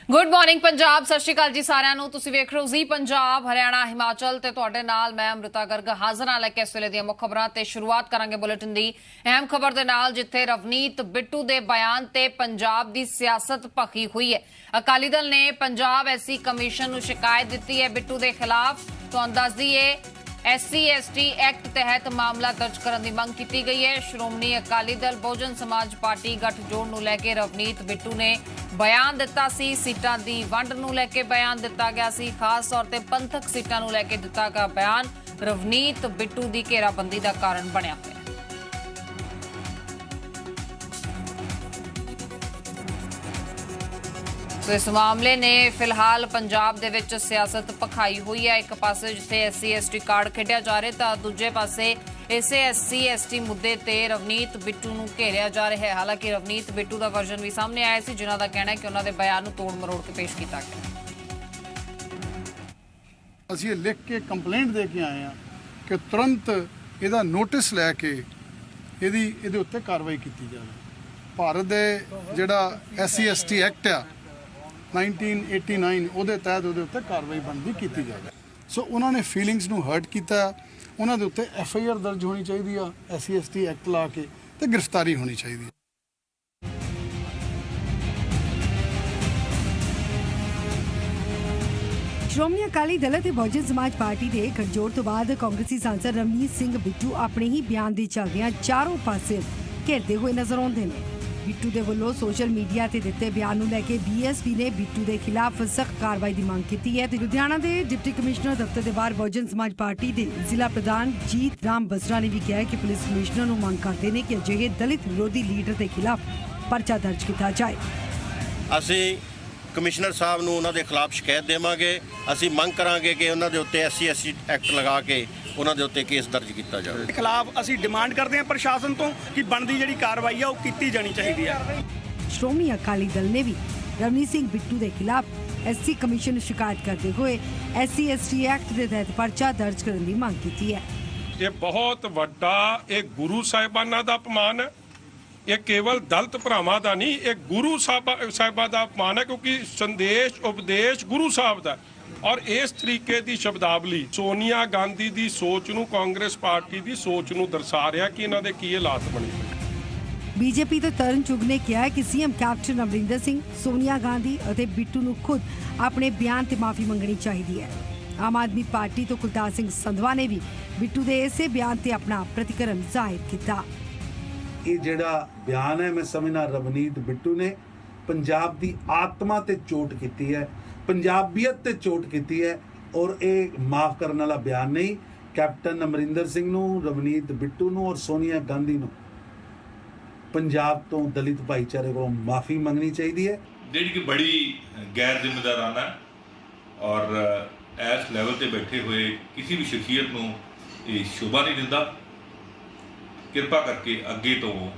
Good morning Punjab. ਸਤਿ ਸ਼੍ਰੀ ਅਕਾਲ ਜੀ ਸਾਰਿਆਂ ਨੂੰ। ਤੁਸੀਂ ਵੇਖ ਰਹੇ ਹੋ ਜ਼ੀ ਪੰਜਾਬ ਹਰਿਆਣਾ ਹਿਮਾਚਲ ਤੇ ਤੁਹਾਡੇ ਨਾਲ ਮੈਂ ਅਮ੍ਰਿਤਾ ਗਰਗ ਹਾਜ਼ਰ ਹਾਂ ਲੈ ਕੇ ਇਸ ਵੇਲੇ ਦੀਆਂ ਮੁੱਖ ਖਬਰਾਂ ਤੇ ਸ਼ੁਰੂਆਤ ਕਰਾਂਗੇ ਬੁਲੇਟਿਨ ਦੀ ਅਹਿਮ ਖਬਰ ਦੇ ਨਾਲ, ਜਿੱਥੇ ਰਵਨੀਤ ਬਿੱਟੂ ਦੇ ਬਿਆਨ ਤੇ ਪੰਜਾਬ ਦੀ ਸਿਆਸਤ ਭਖੀ ਹੋਈ ਹੈ। ਅਕਾਲੀ ਦਲ ਨੇ ਪੰਜਾਬ ਐਸਸੀ ਕਮਿਸ਼ਨ ਨੂੰ ਸ਼ਿਕਾਇਤ ਦਿੱਤੀ ਹੈ ਬਿੱਟੂ ਦੇ ਖਿਲਾਫ। ਤੁਹਾਨੂੰ ਦੱਸ ਦਈਏ SC/ST ਐਕਟ ਤਹਿਤ ਮਾਮਲਾ ਦਰਜ ਕਰਨ ਦੀ ਮੰਗ ਕੀਤੀ ਗਈ ਹੈ। ਸ਼੍ਰੋਮਣੀ ਅਕਾਲੀ ਦਲ ਬਹੁਜਨ ਸਮਾਜ ਪਾਰਟੀ ਗਠਜੋੜ ਨੂੰ ਲੈ ਕੇ ਰਵਨੀਤ ਬਿੱਟੂ ਨੇ ਬਿਆਨ ਦਿੱਤਾ ਸੀ। ਸੀਟਾਂ ਦੀ ਵੰਡ ਨੂੰ ਲੈ ਕੇ ਬਿਆਨ ਦਿੱਤਾ ਗਿਆ ਸੀ। ਖਾਸ ਤੌਰ ਤੇ ਪੰਥਕ ਸੀਟਾਂ ਨੂੰ ਲੈ ਕੇ ਦਿੱਤਾ ਗਿਆ ਬਿਆਨ ਰਵਨੀਤ ਬਿੱਟੂ ਦੀ ਘੇਰਾਬੰਦੀ ਦਾ ਕਾਰਨ ਬਣਿਆ ਹੋਇਆ। ਸੋ ਇਸ ਮਾਮਲੇ ਨੇ ਫਿਲਹਾਲ ਪੰਜਾਬ ਦੇ ਵਿੱਚ ਸਿਆਸਤ ਭਖਾਈ ਹੋਈ ਹੈ। ਇੱਕ ਪਾਸੇ ਜਿੱਥੇ SC/ST ਕਾਰਡ ਖੇਡਿਆ ਜਾ ਰਿਹਾ ਤਾਂ ਦੂਜੇ ਪਾਸੇ ਇਸੇ SC/ST ਮੁੱਦੇ ਤੇ ਰਵਨੀਤ ਬਿੱਟੂ ਨੂੰ ਘੇਰਿਆ ਜਾ ਰਿਹਾ ਹੈ। ਹਾਲਾਂਕਿ ਰਵਨੀਤ ਬਿੱਟੂ ਦਾ ਵਰਜ਼ਨ ਵੀ ਸਾਹਮਣੇ ਆਇਆ ਸੀ, ਜਿਨ੍ਹਾਂ ਦਾ ਕਹਿਣਾ ਹੈ ਕਿ ਉਹਨਾਂ ਦੇ ਬਿਆਨ ਨੂੰ ਤੋੜ ਮਰੋੜ ਕੇ ਪੇਸ਼ ਕੀਤਾ ਗਿਆ। ਅਸੀਂ ਇਹ ਲਿਖ ਕੇ ਕੰਪਲੇਂਟ ਦੇ ਕੇ ਆਏ ਹਾਂ ਕਿ ਤੁਰੰਤ ਇਹਦਾ ਨੋਟਿਸ ਲੈ ਕੇ ਇਹਦੇ ਉੱਤੇ ਕਾਰਵਾਈ ਕੀਤੀ ਜਾਵੇ। ਭਾਰਤ ਦੇ ਜਿਹੜਾ SC/ST ਐਕਟ ਆ 1989 ਉਹਦੇ ਤਹਿਤ ਉਹਦੇ ਉੱਤੇ ਕਾਰਵਾਈ ਬਣਦੀ ਕੀਤੀ ਜਾਵੇ। ਸੋ ਉਹਨਾਂ ਨੇ ਫੀਲਿੰਗਸ ਨੂੰ ਹਰਟ ਕੀਤਾ, ਉਹਨਾਂ ਦੇ ਉੱਤੇ FIR ਦਰਜ ਹੋਣੀ ਚਾਹੀਦੀ ਆ SC/ST ਐਕਟ ਲਾ ਕੇ ਤੇ ਗ੍ਰਿਫਤਾਰੀ ਹੋਣੀ ਚਾਹੀਦੀ ਹੈ। ਸ਼੍ਰੋਮਣੀ ਅਕਾਲੀ ਦਲ ਤੇ ਬਹੁਜਨ ਸਮਾਜ ਪਾਰਟੀ ਦੇ ਗਠਜੋੜ ਤੋਂ ਬਾਅਦ ਕਾਂਗਰਸੀ ਸਾਂਸਦ ਰਵਨੀਤ ਸਿੰਘ ਬਿੱਟੂ ਆਪਣੇ ਹੀ ਬਿਆਨ ਦੇ ਚੱਲਦਿਆਂ ਚਾਰੋਂ ਪਾਸੇ ਘੇਰਦੇ ਹੋਏ ਨਜ਼ਰ ਆਉਂਦੇ ਨੇ। ਬਿੱਟੂ ਦੇ ਵੱਲੋਂ ਸੋਸ਼ਲ ਮੀਡੀਆ ਤੇ ਦਿੱਤੇ ਬਿਆਨ ਨੂੰ ਲੈ ਕੇ BSP ਨੇ ਬਿੱਟੂ ਦੇ ਖਿਲਾਫ ਸਖਤ ਕਾਰਵਾਈ ਦੀ ਮੰਗ ਕੀਤੀ ਹੈ ਤੇ ਲੁਧਿਆਣਾ ਦੇ ਡਿਪਟੀ ਕਮਿਸ਼ਨਰ ਦਫ਼ਤਰ ਦੇ ਬਾਹਰ ਬਹੁਜਨ ਸਮਾਜ ਪਾਰਟੀ ਦੇ ਜ਼ਿਲ੍ਹਾ ਪ੍ਰਧਾਨ ਜੀਤ ਰਾਮ ਬਸਰਾ ਨੇ ਵੀ ਕਿਹਾ ਹੈ ਕਿ ਪੁਲਿਸ ਕਮਿਸ਼ਨਰ ਨੂੰ ਮੰਗ ਕਰਦੇ ਨੇ ਕਿ ਅਜਿਹੇ ਦਲਿਤ ਵਿਰੋਧੀ ਲੀਡਰ ਦੇ ਖਿਲਾਫ ਪਰਚਾ ਦਰਜ ਕੀਤਾ ਜਾਏ। ਅਸੀਂ ਕਮਿਸ਼ਨਰ ਸਾਹਿਬ ਨੂੰ ਉਹਨਾਂ ਦੇ ਖਿਲਾਫ ਸ਼ਿਕਾਇਤ ਦੇਵਾਂਗੇ। ਅਸੀਂ ਮੰਗ ਕਰਾਂਗੇ ਕਿ ਉਹਨਾਂ ਦੇ ਉੱਤੇ SC/ST ਐਕਟ ਲਗਾ ਕੇ ਉਹਨਾਂ ਦੇ ਉੱਤੇ ਕੇਸ ਦਰਜ ਕੀਤਾ ਜਾਵੇ। ਖਿਲਾਫ ਅਸੀਂ ਡਿਮਾਂਡ ਕਰਦੇ ਹਾਂ ਪ੍ਰਸ਼ਾਸਨ ਤੋਂ ਕਿ ਬਣਦੀ ਜਿਹੜੀ ਕਾਰਵਾਈ ਆ ਉਹ ਕੀਤੀ ਜਾਣੀ ਚਾਹੀਦੀ ਹੈ। ਸ਼੍ਰੋਮਣੀ ਅਕਾਲੀ ਦਲ ਨੇ ਵੀ ਰਵਨੀਤ ਸਿੰਘ ਬਿੱਟੂ ਦੇ ਖਿਲਾਫ SC ਕਮਿਸ਼ਨ ਨੂੰ ਸ਼ਿਕਾਇਤ ਕਰਦੇ ਹੋਏ SC/ST ਐਕਟ ਦੇ ਤਹਿਤ ਪਰਚਾ ਦਰਜ ਕਰਨ ਦੀ ਮੰਗ ਕੀਤੀ ਹੈ। ਇਹ ਬਹੁਤ ਵੱਡਾ ਇਹ ਗੁਰੂ ਸਾਹਿਬਾਨਾਂ ਦਾ ਅਪਮਾਨ ਹੈ। ਇਹ ਕੇਵਲ ਦਲਿਤ ਭਰਾਵਾਂ ਦਾ ਨਹੀਂ, ਇਹ ਗੁਰੂ ਸਾਹਿਬਾਂ ਦਾ ਅਪਮਾਨ ਹੈ, ਕਿਉਂਕਿ ਸੰਦੇਸ਼ ਉਪਦੇਸ਼ ਗੁਰੂ ਸਾਹਿਬ ਦਾ। ਔਰ ਇਸ ਤਰੀਕੇ ਦੀ ਸ਼ਬਦਾਵਲੀ ਸੋਨੀਆ ਗਾਂਧੀ ਦੀ ਸੋਚ ਨੂੰ, ਕਾਂਗਰਸ ਪਾਰਟੀ ਦੀ ਸੋਚ ਨੂੰ ਦਰਸਾ ਰਿਹਾ ਕਿ ਇਹਨਾਂ ਦੇ ਕੀ ਹਾਲਾਤ ਬਣੇ ਹੋਏ। BJP ਤੋਂ ਤਰਨ ਚੁਗ ਨੇ ਕਿਹਾ ਕਿ CM ਕੈਪਟਨ ਅਮਰਿੰਦਰ ਸਿੰਘ, ਸੋਨੀਆ ਗਾਂਧੀ ਅਤੇ ਬਿੱਟੂ ਨੂੰ ਖੁਦ ਆਪਣੇ ਬਿਆਨ ਤੇ ਮਾਫੀ ਮੰਗਣੀ ਚਾਹੀਦੀ ਹੈ। ਆਮ ਆਦਮੀ ਪਾਰਟੀ ਤੋਂ ਕੁਲਤਾਰ ਸਿੰਘ ਸੰਧਵਾ ਨੇ ਵੀ ਬਿੱਟੂ ਦੇ ਇਸੇ ਬਿਆਨ ਤੇ ਆਪਣਾ ਪ੍ਰਤੀਕਰਮ ਜ਼ਾਹਿਰ ਕੀਤਾ। ਇਹ ਜਿਹੜਾ ਬਿਆਨ ਹੈ, ਮੈਂ ਸਮਝਣਾ ਰਵਨੀਤ ਬਿੱਟੂ ਨੇ ਪੰਜਾਬ ਦੀ ਆਤਮਾ ਤੇ ਚੋਟ ਕੀਤੀ ਹੈ, ਪੰਜਾਬੀਅਤ ਤੇ ਚੋਟ ਕੀਤੀ ਹੈ ਔਰ ਇਹ ਮਾਫ ਕਰਨ ਵਾਲਾ ਬਿਆਨ ਨਹੀਂ। ਕੈਪਟਨ ਅਮਰਿੰਦਰ ਸਿੰਘ ਨੂੰ, ਰਵਨੀਤ ਬਿੱਟੂ ਨੂੰ ਔਰ ਸੋਨੀਆ ਗਾਂਧੀ ਨੂੰ ਪੰਜਾਬ ਤੋਂ ਦਲਿਤ ਭਾਈਚਾਰੇ ਕੋਲੋਂ ਮਾਫੀ ਮੰਗਣੀ ਚਾਹੀਦੀ ਹੈ, ਜਿਹੜੀ ਕਿ ਬੜੀ ਗੈਰ ਜ਼ਿੰਮੇਦਾਰਾਨਾ ਔਰ ਇਸ ਲੈਵਲ ਤੇ ਬੈਠੇ ਹੋਏ ਕਿਸੇ ਵੀ ਸ਼ਖਸੀਅਤ ਨੂੰ ਇਹ ਸ਼ੋਭਾ ਨਹੀਂ ਦਿੰਦਾ। ਕਿਰਪਾ ਕਰਕੇ ਅੱਗੇ ਤੋਂ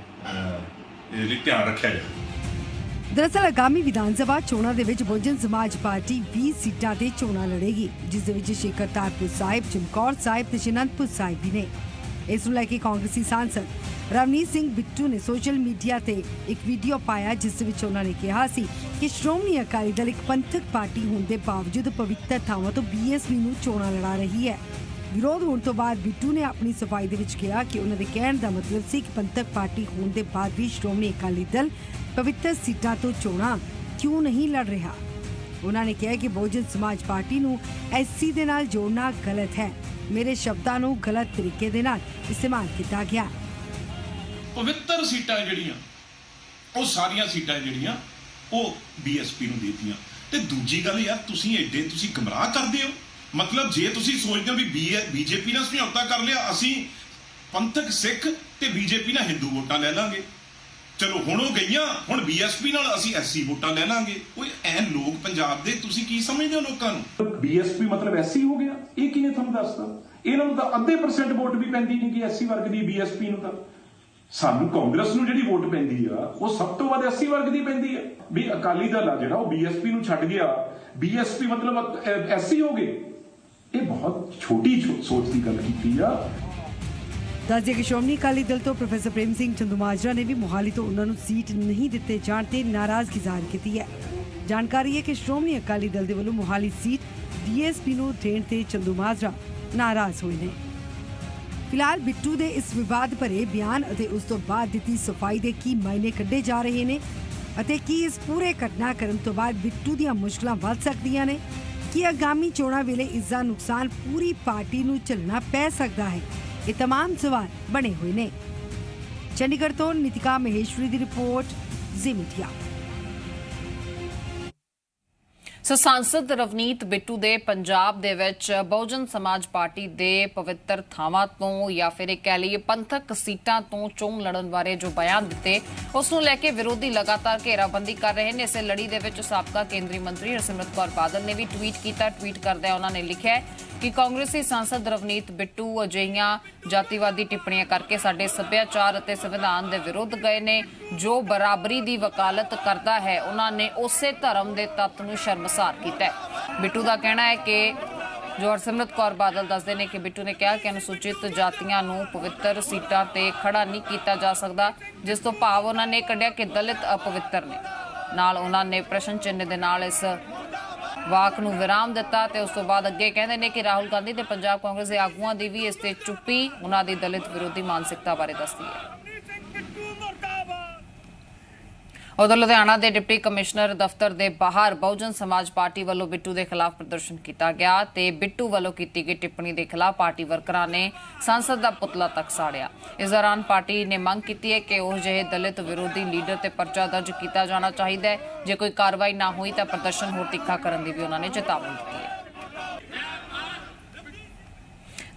ਇਹ ਲਈ ਧਿਆਨ ਰੱਖਿਆ ਜਾਵੇ। ਦਰਅਸਲ ਆਗਾਮੀ ਵਿਧਾਨ ਸਭਾ ਚੋਣਾਂ ਦੇ ਵਿੱਚ ਬਹੁਜਨ ਸਮਾਜ ਪਾਰਟੀ 20 ਸੀਟਾਂ ਤੇ ਚੋਣਾਂ ਲੜੇਗੀ, ਜਿਸ ਦੇ ਵਿੱਚ ਸ਼੍ਰੀ ਕਰਤਾਰਪੁਰ ਸਾਹਿਬ, ਚਮਕੌਰ ਸਾਹਿਬ ਤੇ ਅਨੰਦਪੁਰ ਸਾਹਿਬ ਵੀ ਨੇ। ਇਸ ਨੂੰ ਲੈ ਕੇ ਕਾਂਗਰਸੀ ਸਾਂਸਦ ਰਵਨੀਤ ਸਿੰਘ ਬਿੱਟੂ ਨੇ ਸੋਸ਼ਲ ਮੀਡੀਆ ਤੇ ਇੱਕ ਵੀਡੀਓ ਪਾਇਆ, ਜਿਸ ਵਿੱਚ ਉਹਨਾਂ ਨੇ ਕਿਹਾ ਸੀ ਕਿ ਸ਼੍ਰੋਮਣੀ ਅਕਾਲੀ ਦਲ ਇੱਕ ਪੰਥਕ ਪਾਰਟੀ ਹੋਣ ਦੇ ਬਾਵਜੂਦ ਪਵਿੱਤਰ ਥਾਵਾਂ ਤੋਂ BSP ਨੂੰ ਚੋਣਾਂ ਲੜਾ ਰਹੀ ਹੈ। ਵਿਰੋਧ ਹੋਣ ਤੋਂ ਬਾਅਦ ਬਿੱਟੂ ਨੇ ਆਪਣੀ ਸਫਾਈ ਦੇ ਵਿੱਚ ਕਿਹਾ ਕਿ ਉਹਨਾਂ ਦੇ ਕਹਿਣ ਦਾ ਮਤਲਬ ਸੀ ਕਿ ਪੰਥਕ ਪਾਰਟੀ ਹੋਣ ਦੇ ਬਾਅਦ ਵੀ ਸ਼੍ਰੋਮਣੀ ਅਕਾਲੀ ਦਲ ਪਵਿੱਤਰ ਸੀਟਾਂ ਤੋਂ ਚੋਣਾਂ ਕਿਉਂ ਨਹੀਂ ਲੜ ਰਿਹਾ। ਉਹਨਾਂ ਨੇ ਕਿਹਾ ਕਿ ਬਹੁਜਨ ਸਮਾਜ ਪਾਰਟੀ ਨੂੰ SC ਦੇ ਨਾਲ ਜੋੜਨਾ ਗਲਤ ਹੈ। ਮੇਰੇ ਸ਼ਬਦਾਂ ਨੂੰ ਗਲਤ ਤਰੀਕੇ ਦੇ ਨਾਲ ਇਸਤੇਮਾਲ ਕੀਤਾ ਗਿਆ। ਪਵਿੱਤਰ ਸੀਟਾਂ ਜਿਹੜੀਆਂ ਉਹ ਸਾਰੀਆਂ ਸੀਟਾਂ ਜਿਹੜੀਆਂ ਉਹ BSP ਨੂੰ ਦੇਤੀਆਂ। ਤੇ ਦੂਜੀ ਗੱਲ ਯਾਰ, ਤੁਸੀਂ ਗਮਰਾਹ ਕਰਦੇ ਹੋ। ਮਤਲਬ ਜੇ ਤੁਸੀਂ ਸੋਚਦੇ ਹੋ ਵੀ BJP ਨਾਲ ਸਮਝੌਤਾ ਕਰ ਲਿਆ, ਅਸੀਂ ਪੰਥਕ ਸਿੱਖ ਤੇ BJP ਨਾਲ ਹਿੰਦੂ ਵੋਟਾਂ ਲੈ ਲਾਂਗੇ, ਚਲੋ ਹੁਣ ਉਹ ਗਈਆਂ, ਹੁਣ BSP ਨਾਲ ਅਸੀਂ SC ਵੋਟਾਂ ਲੈ ਲਾਂਗੇ। ਕੋਈ ਐ ਲੋਕ ਪੰਜਾਬ ਦੇ ਤੁਸੀਂ ਕੀ ਸਮਝਦੇ ਹੋ ਲੋਕਾਂ ਨੂੰ? BSP ਮਤਲਬ SC ਹੋ ਗਿਆ? ਇਹ ਕਿਹਨੇ ਤੁਹਾਨੂੰ ਦੱਸਦਾ? ਇਹਨਾਂ ਨੂੰ ਤਾਂ ਅੱਧੇ % ਵੋਟ ਵੀ ਪੈਂਦੀ ਨਹੀਂ ਕਿ SC ਵਰਗ ਦੀ BSP ਨੂੰ। ਤਾਂ ਸਾਨੂੰ ਕਾਂਗਰਸ ਨੂੰ ਜਿਹੜੀ ਵੋਟ ਪੈਂਦੀ ਆ ਉਹ ਸਭ ਤੋਂ ਵੱਧ SC ਵਰਗ ਦੀ ਪੈਂਦੀ ਹੈ। ਵੀ ਅਕਾਲੀ ਦਲ ਆ ਜਿਹੜਾ ਉਹ BSP ਨੂੰ ਛੱਡ ਗਿਆ, BSP ਮਤਲਬ SC ਹੋ ਗਏ। ਇਹ ਬਹੁਤ ਛੋਟੀ ਸੋਚ ਦੀ ਗੱਲ ਕੀਤੀ ਆ। ਦੱਸ ਦਈਏ ਕਿ ਸ਼੍ਰੋਮਣੀ ਅਕਾਲੀ ਦਲ ਤੋਂ ਪ੍ਰੋਫੈਸਰ ਪ੍ਰੇਮ ਸਿੰਘ ਚੰਦੂਮਾਜਰਾ ਨੇ ਵੀ ਮੋਹਾਲੀ ਤੋਂ ਉਹਨਾਂ ਨੂੰ ਸੀਟ ਨਹੀਂ ਦਿੱਤੇ ਜਾਣ ਤੇ ਨਾਰਾਜ਼ਗੀ ਜ਼ਾਹਿਰ ਕੀਤੀ ਹੈ। ਜਾਣਕਾਰੀ ਹੈ ਕਿ ਸ਼੍ਰੋਮਣੀ ਅਕਾਲੀ ਦਲ ਦੇ ਵੱਲੋਂ ਮੋਹਾਲੀ ਸੀਟ ਡੀਐਸਪੀ ਨੂੰ ਦੇਣ ਤੇ ਚੰਦੂਮਾਜਰਾ ਨਾਰਾਜ਼ ਹੋਏ ਨੇ। ਫਿਲਹਾਲ ਬਿੱਟੂ ਦੇ ਇਸ ਵਿਵਾਦ ਭਰੇ ਬਿਆਨ ਅਤੇ ਉਸ ਤੋਂ ਬਾਅਦ ਦਿੱਤੀ ਸਫਾਈ ਦੇ ਕੀ ਮਾਇਨੇ ਕੱਢੇ ਜਾ ਰਹੇ ਨੇ ਅਤੇ ਕੀ ਇਸ ਪੂਰੇ ਘਟਨਾਕ੍ਰਮ ਤੋਂ ਬਾਅਦ ਬਿੱਟੂ ਦੀਆਂ ਮੁਸ਼ਕਲਾਂ ਵੱਧ ਸਕਦੀਆਂ ਨੇ? ਕੀ ਆਗਾਮੀ ਚੋਣਾਂ ਵੇਲੇ ਇਸ ਦਾ ਨੁਕਸਾਨ ਪੂਰੀ ਪਾਰਟੀ ਨੂੰ ਝੱਲਣਾ ਪੈ ਸਕਦਾ ਹੈ? ਇਹ तमाम ਸਵਾਲ ਬਣੇ ਹੋਏ ਨੇ। ਚੰਡੀਗੜ੍ਹ ਤੋਂ ਨਿਤਿਕਾ ਮਹੇਸ਼ਵਰੀ ਦੀ ਰਿਪੋਰਟ, ਜ਼ੀ ਮੀਡੀਆ। ਸੋ ਸਾਂਸਦ ਰਵਨੀਤ ਬਿੱਟੂ ਦੇ ਪੰਜਾਬ ਦੇ ਵਿੱਚ ਬਹੁਜਨ ਸਮਾਜ ਪਾਰਟੀ ਦੇ ਪਵਿੱਤਰ ਥਾਵਾਂ ਤੋਂ ਜਾਂ ਫਿਰ ਇਹ ਕਹਿ ਲਈਏ ਪੰਥਕ ਸੀਟਾਂ ਤੋਂ ਚੋਣ ਲੜਨ ਬਾਰੇ ਜੋ ਬਿਆਨ ਦਿੱਤੇ ਉਸ ਨੂੰ ਲੈ ਕੇ ਵਿਰੋਧੀ ਲਗਾਤਾਰ ਘੇਰਾਬੰਦੀ ਕਰ ਰਹੇ ਨੇ। ਇਸੇ ਲੜੀ ਦੇ ਵਿੱਚ ਸਾਬਕਾ ਕੇਂਦਰੀ ਮੰਤਰੀ ਹਰਸਿਮਰਤ ਕੌਰ ਬਾਦਲ ਨੇ ਵੀ ਟਵੀਟ ਕੀਤਾ। ਟਵੀਟ ਕਰਦਿਆਂ ਉਹਨਾਂ ਨੇ ਲਿਖਿਆ ਕਿ ਕਾਂਗਰਸੀ ਸਾਂਸਦ ਰਵਨੀਤ ਬਿੱਟੂ ਅਜਿਹੀਆਂ ਜਾਤੀਵਾਦੀ ਟਿੱਪਣੀਆਂ ਕਰਕੇ ਸਾਡੇ ਸੱਭਿਆਚਾਰ ਅਤੇ ਸੰਵਿਧਾਨ ਦੇ ਵਿਰੁੱਧ ਗਏ ਨੇ। ਜੋ ਬਰਾਬਰੀ ਦੀ ਵਕਾਲਤ ਕਰਦਾ ਹੈ ਉਹਨਾਂ ਨੇ ਉਸੇ ਧਰਮ ਦੇ ਤੱਤ ਨੂੰ ਸ਼ਰਮਸਾਰ ਕੀਤਾ ਹੈ। ਬਿੱਟੂ ਦਾ ਕਹਿਣਾ ਹੈ ਕਿ ਜੋ ਹਰਸਿਮਰਤ ਕੌਰ ਬਾਦਲ ਦੱਸਦੇ ਨੇ ਕਿ ਬਿੱਟੂ ਨੇ ਕਿਹਾ ਕਿ ਅਨੁਸੂਚਿਤ ਜਾਤੀਆਂ ਨੂੰ ਪਵਿੱਤਰ ਸੀਟਾਂ ਤੇ ਖੜਾ ਨਹੀਂ ਕੀਤਾ ਜਾ ਸਕਦਾ, ਜਿਸ ਤੋਂ ਭਾਵ ਉਹਨਾਂ ਨੇ ਕੱਢਿਆ ਕਿ ਦਲਿਤ ਅਪਵਿੱਤਰ ਨੇ। ਨਾਲ ਉਹਨਾਂ ਨੇ ਪ੍ਰਸ਼ਨ ਚਿੰਨ੍ਹ ਦੇ ਨਾਲ ਇਸ ਵਾਕ ਨੂੰ ਵਿਰਾਮ ਦਿੱਤਾ ਤੇ ਉਸ ਤੋਂ ਬਾਅਦ ਅੱਗੇ ਕਹਿੰਦੇ ਨੇ ਕਿ ਰਾਹੁਲ ਗਾਂਧੀ ਤੇ ਪੰਜਾਬ ਕਾਂਗਰਸ ਦੇ ਆਗੂਆਂ ਦੀ ਵੀ ਇਸ ਤੇ ਚੁੱਪੀ ਉਹਨਾਂ ਦੀ ਦਲਿਤ ਵਿਰੋਧੀ ਮਾਨਸਿਕਤਾ ਬਾਰੇ ਦੱਸਦੀ ਹੈ। ਉਧਰ ਲੁਧਿਆਣਾ ਦੇ ਡਿਪਟੀ ਕਮਿਸ਼ਨਰ ਦਫ਼ਤਰ ਦੇ ਬਾਹਰ ਬਹੁਜਨ ਸਮਾਜ ਪਾਰਟੀ ਵੱਲੋਂ ਬਿੱਟੂ ਦੇ ਖਿਲਾਫ ਪ੍ਰਦਰਸ਼ਨ ਕੀਤਾ ਗਿਆ ਤੇ ਬਿੱਟੂ ਵੱਲੋਂ ਕੀਤੀ ਗਈ ਟਿੱਪਣੀ ਦੇ ਖਿਲਾਫ ਪਾਰਟੀ ਵਰਕਰਾਂ ਨੇ ਸੰਸਦ ਦਾ ਪੁਤਲਾ ਤੱਕ ਸਾੜਿਆ। ਇਸ ਦੌਰਾਨ ਪਾਰਟੀ ਨੇ ਮੰਗ ਕੀਤੀ ਹੈ ਕਿ ਉਹ ਜਿਹੇ ਦਲਿਤ ਵਿਰੋਧੀ ਲੀਡਰ ਤੇ ਪਰਚਾ ਦਰਜ ਕੀਤਾ ਜਾਣਾ ਚਾਹੀਦਾ ਹੈ। ਜੇ ਕੋਈ ਕਾਰਵਾਈ ਨਾ ਹੋਈ ਤਾਂ ਪ੍ਰਦਰਸ਼ਨ ਹੋਰ ਤਿੱਖਾ ਕਰਨ ਦੀ ਵੀ ਉਹਨਾਂ ਨੇ ਚੇਤਾਵਨੀ ਦਿੱਤੀ ਹੈ।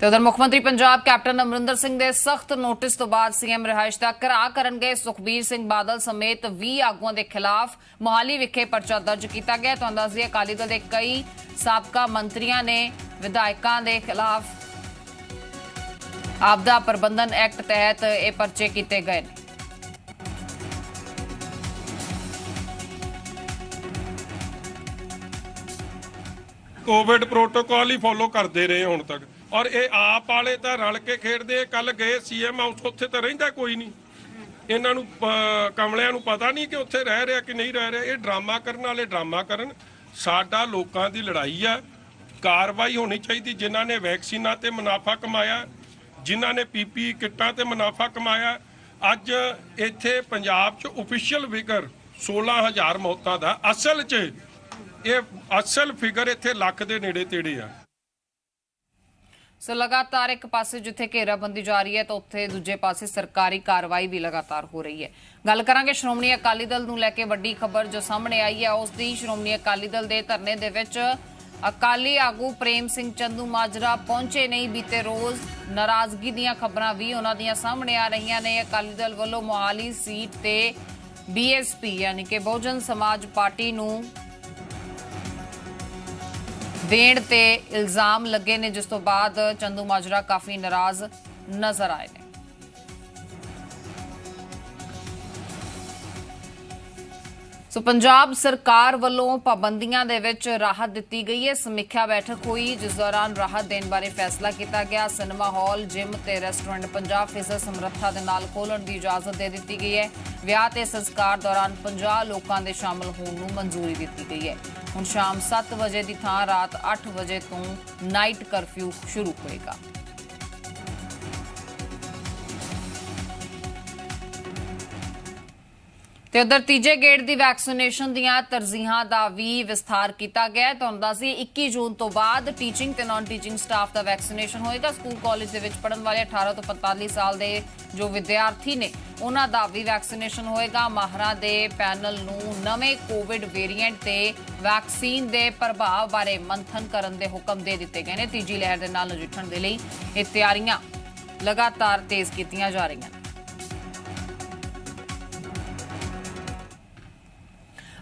ਤੇ ਉਧਰ ਮੁੱਖ ਮੰਤਰੀ ਪੰਜਾਬ ਕੈਪਟਨ ਅਮਰਿੰਦਰ ਸਿੰਘ ਦੇ ਸਖਤ ਨੋਟਿਸ ਤੋਂ ਬਾਅਦ ਸੀਐਮ ਰਿਹਾਇਸ਼ ਦਾ ਘਿਰਾਅ ਕਰਨ ਗਏ ਸੁਖਬੀਰ ਸਿੰਘ ਬਾਦਲ ਸਮੇਤ 20 ਆਗੂਆਂ ਦੇ ਖਿਲਾਫ ਮੋਹਾਲੀ ਵਿਖੇ ਪਰਚਾ ਦਰਜ ਕੀਤਾ ਗਿਆ। ਤੁਹਾਨੂੰ ਦੱਸ ਦਈਏ ਅਕਾਲੀ ਦਲ ਦੇ ਕਈ ਸਾਬਕਾ ਮੰਤਰੀਆਂ ਨੇ ਵਿਧਾਇਕਾਂ ਦੇ ਖਿਲਾਫ ਆਪਦਾ ਪ੍ਰਬੰਧਨ ਐਕਟ ਤਹਿਤ ਇਹ ਪਰਚੇ ਕੀਤੇ ਗਏ ਨੇ। ਕੋਵਿਡ ਪ੍ਰੋਟੋਕਾਲ ਹੀ ਫੋਲੋ ਕਰਦੇ ਰਹੇ ਹੁਣ ਤੱਕ, ਔਰ ਇਹ ਆਪ ਵਾਲੇ ਤਾਂ ਰਲ ਕੇ ਖੇਡਦੇ। ਕੱਲ ਗਏ ਸੀਐਮ ਹਾਊਸ, ਉੱਥੇ ਤਾਂ ਰਹਿੰਦਾ ਕੋਈ ਨਹੀਂ। ਇਹਨਾਂ ਨੂੰ ਕਮਲਿਆਂ ਨੂੰ ਪਤਾ ਨਹੀਂ ਕਿ ਉੱਥੇ ਰਹਿ ਰਿਹਾ ਕਿ ਨਹੀਂ ਰਹਿ ਰਿਹਾ। ਇਹ ਡਰਾਮਾ ਕਰਨ ਵਾਲੇ ਡਰਾਮਾ ਕਰਨ। ਸਾਡਾ ਲੋਕਾਂ ਦੀ ਲੜਾਈ ਆ, ਕਾਰਵਾਈ ਹੋਣੀ ਚਾਹੀਦੀ। ਜਿਨ੍ਹਾਂ ਨੇ ਵੈਕਸੀਨਾਂ ਤੇ ਮੁਨਾਫਾ ਕਮਾਇਆ, ਜਿਨ੍ਹਾਂ ਨੇ ਪੀਪੀ ਕਿੱਟਾਂ ਤੇ ਮੁਨਾਫਾ ਕਮਾਇਆ। ਅੱਜ ਇੱਥੇ ਪੰਜਾਬ 'ਚ ਓਫੀਸ਼ੀਅਲ ਫਿਗਰ 16,000 ਮੌਤਾਂ ਦਾ, ਅਸਲ 'ਚ ਇਹ ਅਸਲ ਫਿਗਰ ਇੱਥੇ ਲੱਖ ਦੇ ਨੇੜੇ ਤੇੜੇ ਆ। ਸੋ ਲਗਾਤਾਰ ਇੱਕ ਪਾਸੇ ਜਿੱਥੇ ਘੇਰਾਬੰਦੀ ਜਾਰੀ ਹੈ ਤਾਂ ਉੱਥੇ ਦੂਜੇ ਪਾਸੇ ਸਰਕਾਰੀ ਕਾਰਵਾਈ ਵੀ ਲਗਾਤਾਰ ਹੋ ਰਹੀ ਹੈ। ਗੱਲ ਕਰਾਂਗੇ ਸ਼੍ਰੋਮਣੀ ਅਕਾਲੀ ਦਲ ਨੂੰ ਲੈ ਕੇ ਵੱਡੀ ਖਬਰ ਜੋ ਸਾਹਮਣੇ ਆਈ ਹੈ ਉਸ ਦੀ। ਸ਼੍ਰੋਮਣੀ ਅਕਾਲੀ ਦਲ ਦੇ ਧਰਨੇ ਦੇ ਵਿੱਚ ਅਕਾਲੀ ਆਗੂ ਪ੍ਰੇਮ ਸਿੰਘ ਚੰਦੂਮਾਜਰਾ ਪਹੁੰਚੇ ਨਹੀਂ। ਬੀਤੇ ਰੋਜ਼ ਨਾਰਾਜ਼ਗੀ ਦੀਆਂ ਖਬਰਾਂ ਵੀ ਉਹਨਾਂ ਦੀਆਂ ਸਾਹਮਣੇ ਆ ਰਹੀਆਂ ਨੇ। ਅਕਾਲੀ ਦਲ ਵੱਲੋਂ ਮੋਹਾਲੀ ਸੀਟ ਤੇ ਬੀਐਸਪੀ ਯਾਨੀ ਕਿ ਬਹੁਜਨ ਸਮਾਜ ਪਾਰਟੀ ਨੂੰ ਦੇਣ ਤੇ ਇਲਜ਼ਾਮ ਲੱਗੇ ਨੇ, ਜਿਸ ਤੋਂ ਬਾਅਦ ਚੰਦੂਮਾਜਰਾ ਕਾਫੀ ਨਾਰਾਜ਼ ਨਜ਼ਰ ਆਏ ਨੇ। ਸੋ ਪੰਜਾਬ ਸਰਕਾਰ ਵੱਲੋਂ ਪਾਬੰਦੀਆਂ ਦੇ ਵਿੱਚ ਰਾਹਤ ਦਿੱਤੀ ਗਈ ਹੈ। ਸਮੀਖਿਆ ਬੈਠਕ ਹੋਈ ਜਿਸ ਦੌਰਾਨ ਰਾਹਤ ਦੇਣ ਬਾਰੇ ਫੈਸਲਾ ਕੀਤਾ ਗਿਆ। ਸਿਨੇਮਾ ਹਾਲ, ਜਿਮ ਤੇ ਰੈਸਟੋਰੈਂਟ 50% ਸਮਰੱਥਾ ਦੇ ਨਾਲ ਖੋਲ੍ਹਣ ਦੀ ਇਜਾਜ਼ਤ ਦੇ ਦਿੱਤੀ ਗਈ ਹੈ। ਵਿਆਹ ਤੇ ਸੰਸਕਾਰ ਦੌਰਾਨ 50 ਲੋਕਾਂ ਦੇ ਸ਼ਾਮਲ ਹੋਣ ਨੂੰ ਮਨਜ਼ੂਰੀ ਦਿੱਤੀ ਗਈ ਹੈ। ਹੁਣ ਸ਼ਾਮ 7 ਵਜੇ ਦੀ ਥਾਂ ਰਾਤ 8 ਵਜੇ ਤੋਂ ਨਾਈਟ ਕਰਫਿਊ ਸ਼ੁਰੂ ਹੋਏਗਾ। ਤੇ ਉਧਰ ਤੀਜੇ ਗੇੜ ਦੀ ਵੈਕਸੀਨੇਸ਼ਨ ਦੀਆਂ ਤਰਜੀਹਾਂ ਦਾ ਵੀ ਵਿਸਥਾਰ ਕੀਤਾ ਗਿਆ। ਤੁਹਾਨੂੰ ਦੱਸ ਦਈਏ 21 ਜੂਨ ਤੋਂ ਬਾਅਦ ਟੀਚਿੰਗ ਤੇ ਨਾਨ ਟੀਚਿੰਗ ਸਟਾਫ ਦਾ ਵੈਕਸੀਨੇਸ਼ਨ ਹੋਏਗਾ। ਸਕੂਲ ਕਾਲਜ ਦੇ ਵਿੱਚ ਪੜ੍ਹਨ ਵਾਲੇ 18 ਤੋਂ 45 ਸਾਲ ਦੇ ਜੋ ਵਿਦਿਆਰਥੀ ਨੇ ਉਹਨਾਂ ਦਾ ਵੀ ਵੈਕਸੀਨੇਸ਼ਨ ਹੋਏਗਾ। ਮਾਹਰਾਂ ਦੇ ਪੈਨਲ ਨੂੰ ਨਵੇਂ ਕੋਵਿਡ ਵੇਰੀਐਂਟ ਤੇ ਵੈਕਸੀਨ ਦੇ ਪ੍ਰਭਾਵ ਬਾਰੇ ਮੰਥਨ ਕਰਨ ਦੇ ਹੁਕਮ ਦੇ ਦਿੱਤੇ ਗਏ ਨੇ। ਤੀਜੀ ਲਹਿਰ ਦੇ ਨਾਲ ਨਜਿੱਠਣ ਦੇ ਲਈ ਇਹ ਤਿਆਰੀਆਂ ਲਗਾਤਾਰ ਤੇਜ਼ ਕੀਤੀਆਂ ਜਾ ਰਹੀਆਂ ਨੇ।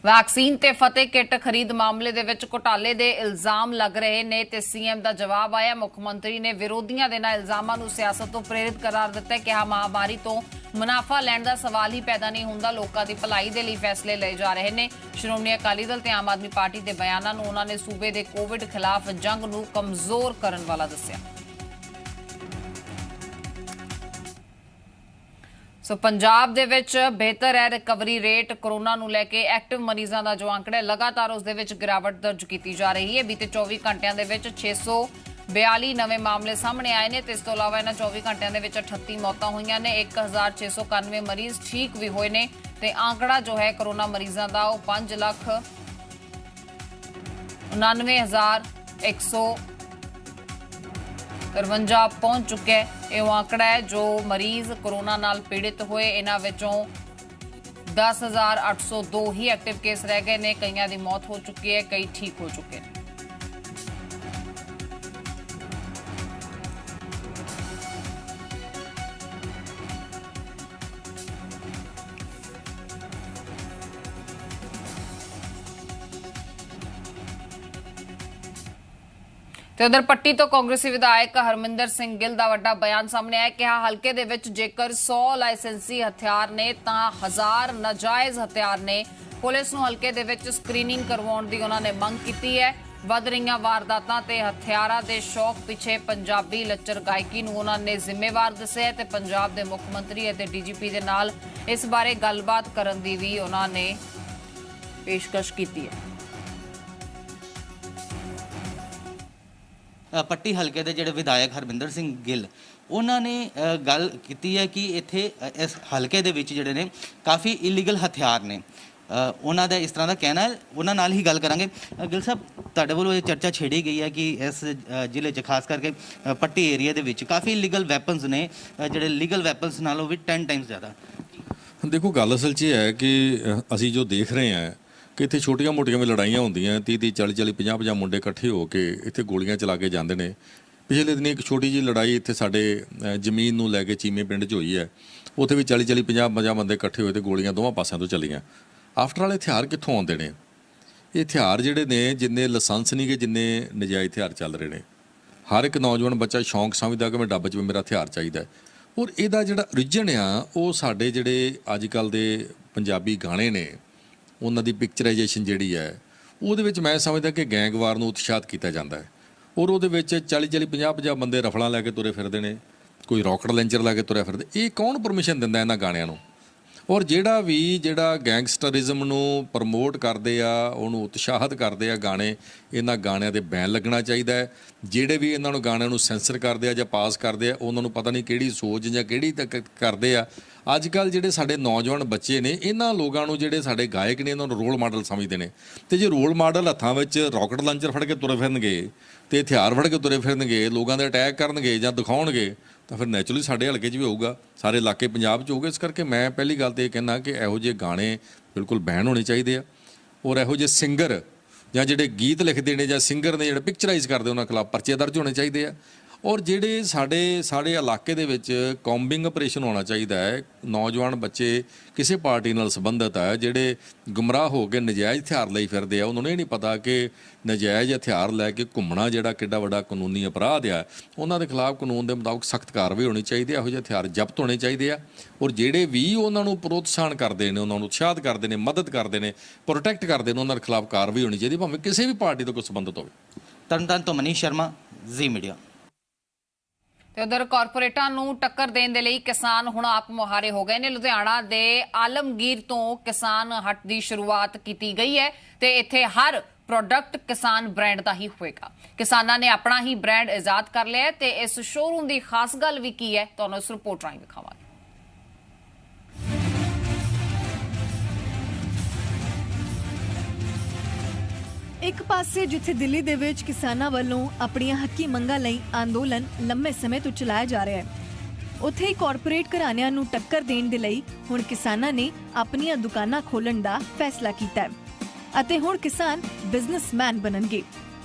ਵੈਕਸੀਨ ਤੇ ਫਤਿਹ ਕਿੱਟ ਖਰੀਦ ਮਾਮਲੇ ਦੇ ਵਿੱਚ ਘੁਟਾਲੇ ਦੇ ਇਲਜ਼ਾਮ ਲੱਗ ਰਹੇ ਨੇ ਤੇ ਸੀਐਮ ਦਾ ਜਵਾਬ ਆਇਆ। ਮੁੱਖ ਮੰਤਰੀ ਨੇ ਵਿਰੋਧੀਆਂ ਦੇ ਨਾਲ ਇਲਜ਼ਾਮਾਂ ਨੂੰ ਸਿਆਸਤ ਤੋਂ ਪ੍ਰੇਰਿਤ ਕਰਾਰ ਦਿੱਤਾ ਕਿ ਮਹਾਮਾਰੀ ਤੋਂ ਮੁਨਾਫਾ ਲੈਣ ਦਾ ਸਵਾਲ ਹੀ ਪੈਦਾ ਨਹੀਂ ਹੁੰਦਾ। ਲੋਕਾਂ ਦੀ ਭਲਾਈ ਦੇ ਲਈ ਫੈਸਲੇ ਲਏ ਜਾ ਰਹੇ ਨੇ। ਸ਼੍ਰੋਮਣੀ ਅਕਾਲੀ ਦਲ ਤੇ ਆਮ ਆਦਮੀ ਪਾਰਟੀ ਦੇ ਬਿਆਨਾਂ ਨੂੰ ਉਹਨਾਂ ਨੇ ਸੂਬੇ ਦੇ ਕੋਵਿਡ ਖਿਲਾਫ ਜੰਗ ਨੂੰ ਕਮਜ਼ੋਰ ਕਰਨ ਵਾਲਾ ਦੱਸਿਆ। ਸੋ ਪੰਜਾਬ ਦੇ ਵਿੱਚ ਬਿਹਤਰ ਹੈ ਰਿਕਵਰੀ ਰੇਟ। ਕੋਰੋਨਾ ਨੂੰ ਲੈ ਕੇ ਐਕਟਿਵ ਮਰੀਜ਼ਾਂ ਦਾ ਜੋ ਅੰਕੜਾ ਲਗਾਤਾਰ ਉਸ ਦੇ ਵਿੱਚ ਗਿਰਾਵਟ ਦਰਜ ਕੀਤੀ ਜਾ ਰਹੀ ਹੈ। ਬੀਤੇ 24 ਘੰਟਿਆਂ ਦੇ ਵਿੱਚ 642 ਨਵੇਂ ਮਾਮਲੇ ਸਾਹਮਣੇ ਆਏ ਨੇ ਤੇ ਇਸ ਤੋਂ ਇਲਾਵਾ ਇਹਨਾਂ 24 ਘੰਟਿਆਂ ਦੇ ਵਿੱਚ 38 ਮੌਤਾਂ ਹੋਈਆਂ ਨੇ। 1691 ਮਰੀਜ਼ ਠੀਕ ਵੀ ਹੋਏ ਨੇ ਤੇ ਅੰਕੜਾ ਜੋ ਹੈ ਕੋਰੋਨਾ ਮਰੀਜ਼ਾਂ ਦਾ ਉਹ 5,99,153 ਪਹੁੰਚ ਚੁੱਕਿਆ ਹੈ। ਇਹ ਅੰਕੜਾ ਹੈ ਜੋ ਮਰੀਜ਼ ਕੋਰੋਨਾ ਨਾਲ ਪੀੜਿਤ ਹੋਏ। ਇਹਨਾਂ ਵਿੱਚੋਂ 10,802 ਹੀ ਐਕਟਿਵ ਕੇਸ ਰਹਿ ਗਏ ਨੇ। ਕਈਆਂ ਦੀ ਮੌਤ ਹੋ ਚੁੱਕੀ ਹੈ, ਕਈ ਠੀਕ ਹੋ ਚੁੱਕੇ ਨੇ। ਤੇ ਉਧਰ ਪੱਟੀ ਤੋਂ ਕਾਂਗਰਸੀ ਵਿਧਾਇਕ ਹਰਮਿੰਦਰ ਸਿੰਘ ਗਿੱਲ ਦਾ ਵੱਡਾ ਬਿਆਨ ਸਾਹਮਣੇ ਆਇਆ। ਕਿਹਾ ਹਲਕੇ ਦੇ ਵਿੱਚ ਜੇਕਰ 100 ਲਾਇਸੈਂਸੀ ਹਥਿਆਰ ਨੇ ਤਾਂ 1000 ਨਾਜਾਇਜ਼ ਹਥਿਆਰ ਨੇ। ਪੁਲਿਸ ਨੂੰ ਹਲਕੇ ਦੇ ਵਿੱਚ ਸਕਰੀਨਿੰਗ ਕਰਵਾਉਣ ਦੀ ਉਹਨਾਂ ਨੇ ਮੰਗ ਕੀਤੀ ਹੈ। ਵੱਧ ਰਹੀਆਂ ਵਾਰਦਾਤਾਂ ਤੇ ਹਥਿਆਰਾਂ ਦੇ ਸ਼ੌਕ ਪਿੱਛੇ ਪੰਜਾਬੀ ਲੱਚਰ ਗਾਇਕੀ ਨੂੰ ਉਹਨਾਂ ਨੇ ਜ਼ਿੰਮੇਵਾਰ ਦੱਸਿਆ ਤੇ ਪੰਜਾਬ ਦੇ ਮੁੱਖ ਮੰਤਰੀ ਅਤੇ ਡੀਜੀਪੀ ਦੇ ਨਾਲ ਇਸ ਬਾਰੇ ਗੱਲਬਾਤ ਕਰਨ ਦੀ ਵੀ ਉਹਨਾਂ ਨੇ ਪੇਸ਼ਕਸ਼ ਕੀਤੀ ਹੈ। ਪੱਟੀ ਹਲਕੇ ਦੇ ਜਿਹੜੇ ਵਿਧਾਇਕ ਹਰਮਿੰਦਰ ਸਿੰਘ ਗਿੱਲ ਉਹਨਾਂ ਨੇ ਗੱਲ ਕੀਤੀ ਹੈ ਕਿ ਇੱਥੇ ਇਸ ਹਲਕੇ ਦੇ ਵਿੱਚ ਜਿਹੜੇ ਨੇ ਕਾਫੀ ਇਲੀਗਲ ਹਥਿਆਰ ਨੇ। ਉਹਨਾਂ ਦਾ ਇਸ ਤਰ੍ਹਾਂ ਦਾ ਕਹਿਣਾ ਹੈ। ਉਹਨਾਂ ਨਾਲ ਹੀ ਗੱਲ ਕਰਾਂਗੇ। ਗਿੱਲ ਸਾਹਿਬ, ਤੁਹਾਡੇ ਵੱਲੋਂ ਇਹ ਚਰਚਾ ਛੇੜੀ ਗਈ ਹੈ ਕਿ ਇਸ ਜ਼ਿਲ੍ਹੇ 'ਚ ਖਾਸ ਕਰਕੇ ਪੱਟੀ ਏਰੀਆ ਦੇ ਵਿੱਚ ਕਾਫੀ ਇਲੀਗਲ ਵੈਪਨਸ ਨੇ, ਜਿਹੜੇ ਲੀਗਲ ਵੈਪਨਸ ਨਾਲੋਂ ਵੀ 10 ਟਾਈਮਸ ਜ਼ਿਆਦਾ। ਦੇਖੋ, ਗੱਲ ਅਸਲ 'ਚ ਇਹ ਹੈ ਕਿ ਅਸੀਂ ਜੋ ਦੇਖ ਰਹੇ ਹਾਂ ਕਿ ਇੱਥੇ ਛੋਟੀਆਂ ਮੋਟੀਆਂ ਵੀ ਲੜਾਈਆਂ ਹੁੰਦੀਆਂ, 30-30 40-40 50-50 ਮੁੰਡੇ ਇਕੱਠੇ ਹੋ ਕੇ ਇੱਥੇ ਗੋਲੀਆਂ ਚਲਾ ਕੇ ਜਾਂਦੇ ਨੇ। ਪਿਛਲੇ ਦਿਨ ਇੱਕ ਛੋਟੀ ਜਿਹੀ ਲੜਾਈ ਇੱਥੇ ਸਾਡੇ ਜ਼ਮੀਨ ਨੂੰ ਲੈ ਕੇ ਚੀਮੇ ਪਿੰਡ 'ਚ ਹੋਈ ਹੈ। ਉੱਥੇ ਵੀ 40-40 50-50 ਬੰਦੇ ਇਕੱਠੇ ਹੋਏ ਤੇ ਗੋਲੀਆਂ ਦੋਵਾਂ ਪਾਸਿਆਂ ਤੋਂ ਚੱਲੀਆਂ। ਆਫਟਰ ਆਲ ਹਥਿਆਰ ਕਿੱਥੋਂ ਆਉਂਦੇ ਨੇ? ਇਹ ਹਥਿਆਰ ਜਿਹੜੇ ਨੇ, ਜਿੰਨੇ ਲਾਇਸੈਂਸ ਨਹੀਂ ਗੇ, ਜਿੰਨੇ ਨਜਾਇਜ਼ ਹਥਿਆਰ ਚੱਲ ਰਹੇ ਨੇ। ਹਰ ਇੱਕ ਨੌਜਵਾਨ ਬੱਚਾ ਸ਼ੌਂਕ ਸਮਝਦਾ ਕਿ ਮੈਂ ਡੱਬ 'ਚ ਵੀ ਮੇਰਾ ਹਥਿਆਰ ਚਾਹੀਦਾ। ਔਰ ਇਹਦਾ ਜਿਹੜਾ ਓਰੀਜਨ ਆ ਉਹ ਸਾਡੇ ਜਿਹੜੇ ਅੱਜ ਕੱਲ੍ਹ ਦੇ ਪੰਜਾਬੀ ਗਾਣੇ ਨੇ ਉਹਨਾਂ ਦੀ ਪਿਕਚਰਾਈਜੇਸ਼ਨ ਜਿਹੜੀ ਹੈ ਉਹਦੇ ਵਿੱਚ ਮੈਂ ਸਮਝਦਾ ਕਿ ਗੈਂਗਵਾਰ ਨੂੰ ਉਤਸ਼ਾਹਿਤ ਕੀਤਾ ਜਾਂਦਾ ਹੈ। ਔਰ ਉਹਦੇ ਵਿੱਚ 40-40 50-50 ਬੰਦੇ ਰਫਲਾਂ ਲੈ ਕੇ ਤੁਰੇ ਫਿਰਦੇ ਨੇ, ਕੋਈ ਰੌਕਟ ਲੈਂਚਰ ਲੈ ਕੇ ਤੁਰਿਆ ਫਿਰਦੇ। ਇਹ ਕੌਣ ਪਰਮਿਸ਼ਨ ਦਿੰਦਾ ਇਹਨਾਂ ਗਾਣਿਆਂ ਨੂੰ? ਔਰ ਜਿਹੜਾ ਗੈਂਗਸਟਰਿਜ਼ਮ ਨੂੰ ਪ੍ਰਮੋਟ ਕਰਦੇ ਆ, ਉਹਨੂੰ ਉਤਸ਼ਾਹਿਤ ਕਰਦੇ ਆ ਗਾਣੇ, ਇਹਨਾਂ ਗਾਣਿਆਂ 'ਤੇ ਬੈਨ ਲੱਗਣਾ ਚਾਹੀਦਾ ਹੈ। ਜਿਹੜੇ ਵੀ ਇਹਨਾਂ ਨੂੰ ਗਾਣਿਆਂ ਨੂੰ ਸੈਂਸਰ ਕਰਦੇ ਆ ਜਾਂ ਪਾਸ ਕਰਦੇ ਆ, ਉਹਨਾਂ ਨੂੰ ਪਤਾ ਨਹੀਂ ਕਿਹੜੀ ਸੋਚ ਜਾਂ ਕਿਹੜੀ ਕਰਦੇ ਆ। ਅੱਜ ਕੱਲ੍ਹ ਜਿਹੜੇ ਸਾਡੇ ਨੌਜਵਾਨ ਬੱਚੇ ਨੇ, ਇਹਨਾਂ ਲੋਕਾਂ ਨੂੰ ਜਿਹੜੇ ਸਾਡੇ ਗਾਇਕ ਨੇ ਇਹਨਾਂ ਨੂੰ ਰੋਲ ਮਾਡਲ ਸਮਝਦੇ ਨੇ। ਅਤੇ ਜੇ ਰੋਲ ਮਾਡਲ ਹੱਥਾਂ ਵਿੱਚ ਰੌਕਟ ਲਾਂਚਰ ਫੜ ਕੇ ਤੁਰੇ ਫਿਰਨਗੇ ਅਤੇ ਹਥਿਆਰ ਫੜ ਕੇ ਤੁਰੇ ਫਿਰਨਗੇ, ਲੋਕਾਂ ਦੇ ਅਟੈਕ ਕਰਨਗੇ ਜਾਂ ਦਿਖਾਉਣਗੇ, ਤਾਂ ਫਿਰ ਨੈਚੁਰਲੀ ਸਾਡੇ ਹਲਕੇ 'ਚ ਵੀ ਹੋਊਗਾ, ਸਾਰੇ ਇਲਾਕੇ ਪੰਜਾਬ 'ਚ ਹੋਊਗਾ। ਇਸ ਕਰਕੇ ਮੈਂ ਪਹਿਲੀ ਗੱਲ ਤਾਂ ਇਹ ਕਹਿੰਦਾ ਕਿ ਇਹੋ ਜਿਹੇ ਗਾਣੇ ਬਿਲਕੁਲ ਬੈਨ ਹੋਣੇ ਚਾਹੀਦੇ ਆ। ਔਰ ਇਹੋ ਜਿਹੇ ਸਿੰਗਰ ਜਾਂ ਜਿਹੜੇ ਗੀਤ ਲਿਖਦੇ ਨੇ ਜਾਂ ਸਿੰਗਰ ਨੇ ਜਿਹੜੇ ਪਿਕਚਰਾਈਜ਼ ਕਰਦੇ, ਉਹਨਾਂ ਖਿਲਾਫ ਪਰਚੇ ਦਰਜ ਹੋਣੇ ਚਾਹੀਦੇ ਆ। ਔਰ ਜਿਹੜੇ ਸਾਡੇ ਇਲਾਕੇ ਦੇ ਵਿੱਚ ਕੌਂਬਿੰਗ ਆਪਰੇਸ਼ਨ ਹੋਣਾ ਚਾਹੀਦਾ ਹੈ। ਨੌਜਵਾਨ ਬੱਚੇ ਕਿਸੇ ਪਾਰਟੀ ਨਾਲ ਸੰਬੰਧਿਤ ਹੈ, ਜਿਹੜੇ ਗੁੰਮਰਾਹ ਹੋ ਕੇ ਨਜਾਇਜ਼ ਹਥਿਆਰ ਲਈ ਫਿਰਦੇ ਆ, ਉਹਨਾਂ ਨੂੰ ਇਹ ਨਹੀਂ ਪਤਾ ਕਿ ਨਜਾਇਜ਼ ਹਥਿਆਰ ਲੈ ਕੇ ਘੁੰਮਣਾ ਜਿਹੜਾ ਕਿੱਡਾ ਵੱਡਾ ਕਾਨੂੰਨੀ ਅਪਰਾਧ ਆ। ਉਹਨਾਂ ਦੇ ਖਿਲਾਫ ਕਾਨੂੰਨ ਦੇ ਮੁਤਾਬਕ ਸਖਤ ਕਾਰਵਾਈ ਹੋਣੀ ਚਾਹੀਦੀ ਹੈ। ਇਹੋ ਜਿਹੇ ਹਥਿਆਰ ਜ਼ਬਤ ਹੋਣੇ ਚਾਹੀਦੇ ਆ। ਔਰ ਜਿਹੜੇ ਵੀ ਉਹਨਾਂ ਨੂੰ ਪ੍ਰੋਤਸਾਹਨ ਕਰਦੇ ਨੇ, ਉਹਨਾਂ ਨੂੰ ਉਤਸ਼ਾਹਿਤ ਕਰਦੇ ਨੇ, ਮਦਦ ਕਰਦੇ ਨੇ, ਪ੍ਰੋਟੈਕਟ ਕਰਦੇ ਨੇ, ਉਹਨਾਂ ਦੇ ਖਿਲਾਫ ਕਾਰਵਾਈ ਹੋਣੀ ਚਾਹੀਦੀ, ਭਾਵੇਂ ਕਿਸੇ ਵੀ ਪਾਰਟੀ ਤੋਂ ਕੋਈ ਸੰਬੰਧਿਤ ਹੋਵੇ। ਤਰਨਤਾਰਨ ਤੋਂ ਮਨੀਸ਼ ਸ਼ਰਮਾ, ਜ਼ੀ ਮੀਡੀਆ। ਤੇ ਉਧਰ ਕਾਰਪੋਰੇਟਾਂ ਨੂੰ ਟੱਕਰ ਦੇਣ ਦੇ ਲਈ ਕਿਸਾਨ ਹੁਣ ਆਪ ਮੁਹਾਰੇ ਹੋ ਗਏ ਨੇ। ਲੁਧਿਆਣਾ ਦੇ ਆਲਮਗੀਰ ਤੋਂ ਕਿਸਾਨ ਹੱਟ ਦੀ ਸ਼ੁਰੂਆਤ ਕੀਤੀ ਗਈ ਹੈ ਤੇ ਇੱਥੇ ਹਰ ਪ੍ਰੋਡਕਟ ਕਿਸਾਨ ਬ੍ਰਾਂਡ ਦਾ ਹੀ ਹੋਏਗਾ। ਕਿਸਾਨਾਂ ਨੇ ਆਪਣਾ ਹੀ ਬ੍ਰਾਂਡ ਇਜਾਦ ਕਰ ਲਿਆ ਤੇ ਇਸ ਸ਼ੋਰੂਮ ਦੀ ਖਾਸ ਗੱਲ ਵੀ ਕੀ ਹੈ, ਤੁਹਾਨੂੰ ਇਸ ਰਿਪੋਰਟ ਰਾਹੀਂ ਦਿਖਾਵਾਂਗੇ। ਇੱਕ ਪਾਸੇ ਜਿੱਥੇ ਦਿੱਲੀ ਦੇ ਵਿੱਚ ਕਿਸਾਨਾਂ ਵੱਲੋਂ ਆਪਣੀਆਂ ਹੱਕੀ ਮੰਗਾਂ ਲਈ ਅੰਦੋਲਨ ਲੰਮੇ ਸਮੇਂ ਤੋਂ ਚਲਾਇਆ ਜਾ ਰਿਹਾ ਹੈ, ਉੱਥੇ ਹੀ ਕਾਰਪੋਰੇਟ ਘਰਾਣਿਆਂ ਨੂੰ ਟੱਕਰ ਦੇਣ ਦੇ ਲਈ ਹੁਣ ਕਿਸਾਨਾਂ ਨੇ ਆਪਣੀਆਂ ਦੁਕਾਨਾਂ ਖੋਲ੍ਹਣ ਦਾ ਫੈਸਲਾ ਕੀਤਾ ਹੈ ਅਤੇ ਹੁਣ ਕਿਸਾਨ ਬਿਜ਼ਨਸਮੈਨ ਬਣਨਗੇ।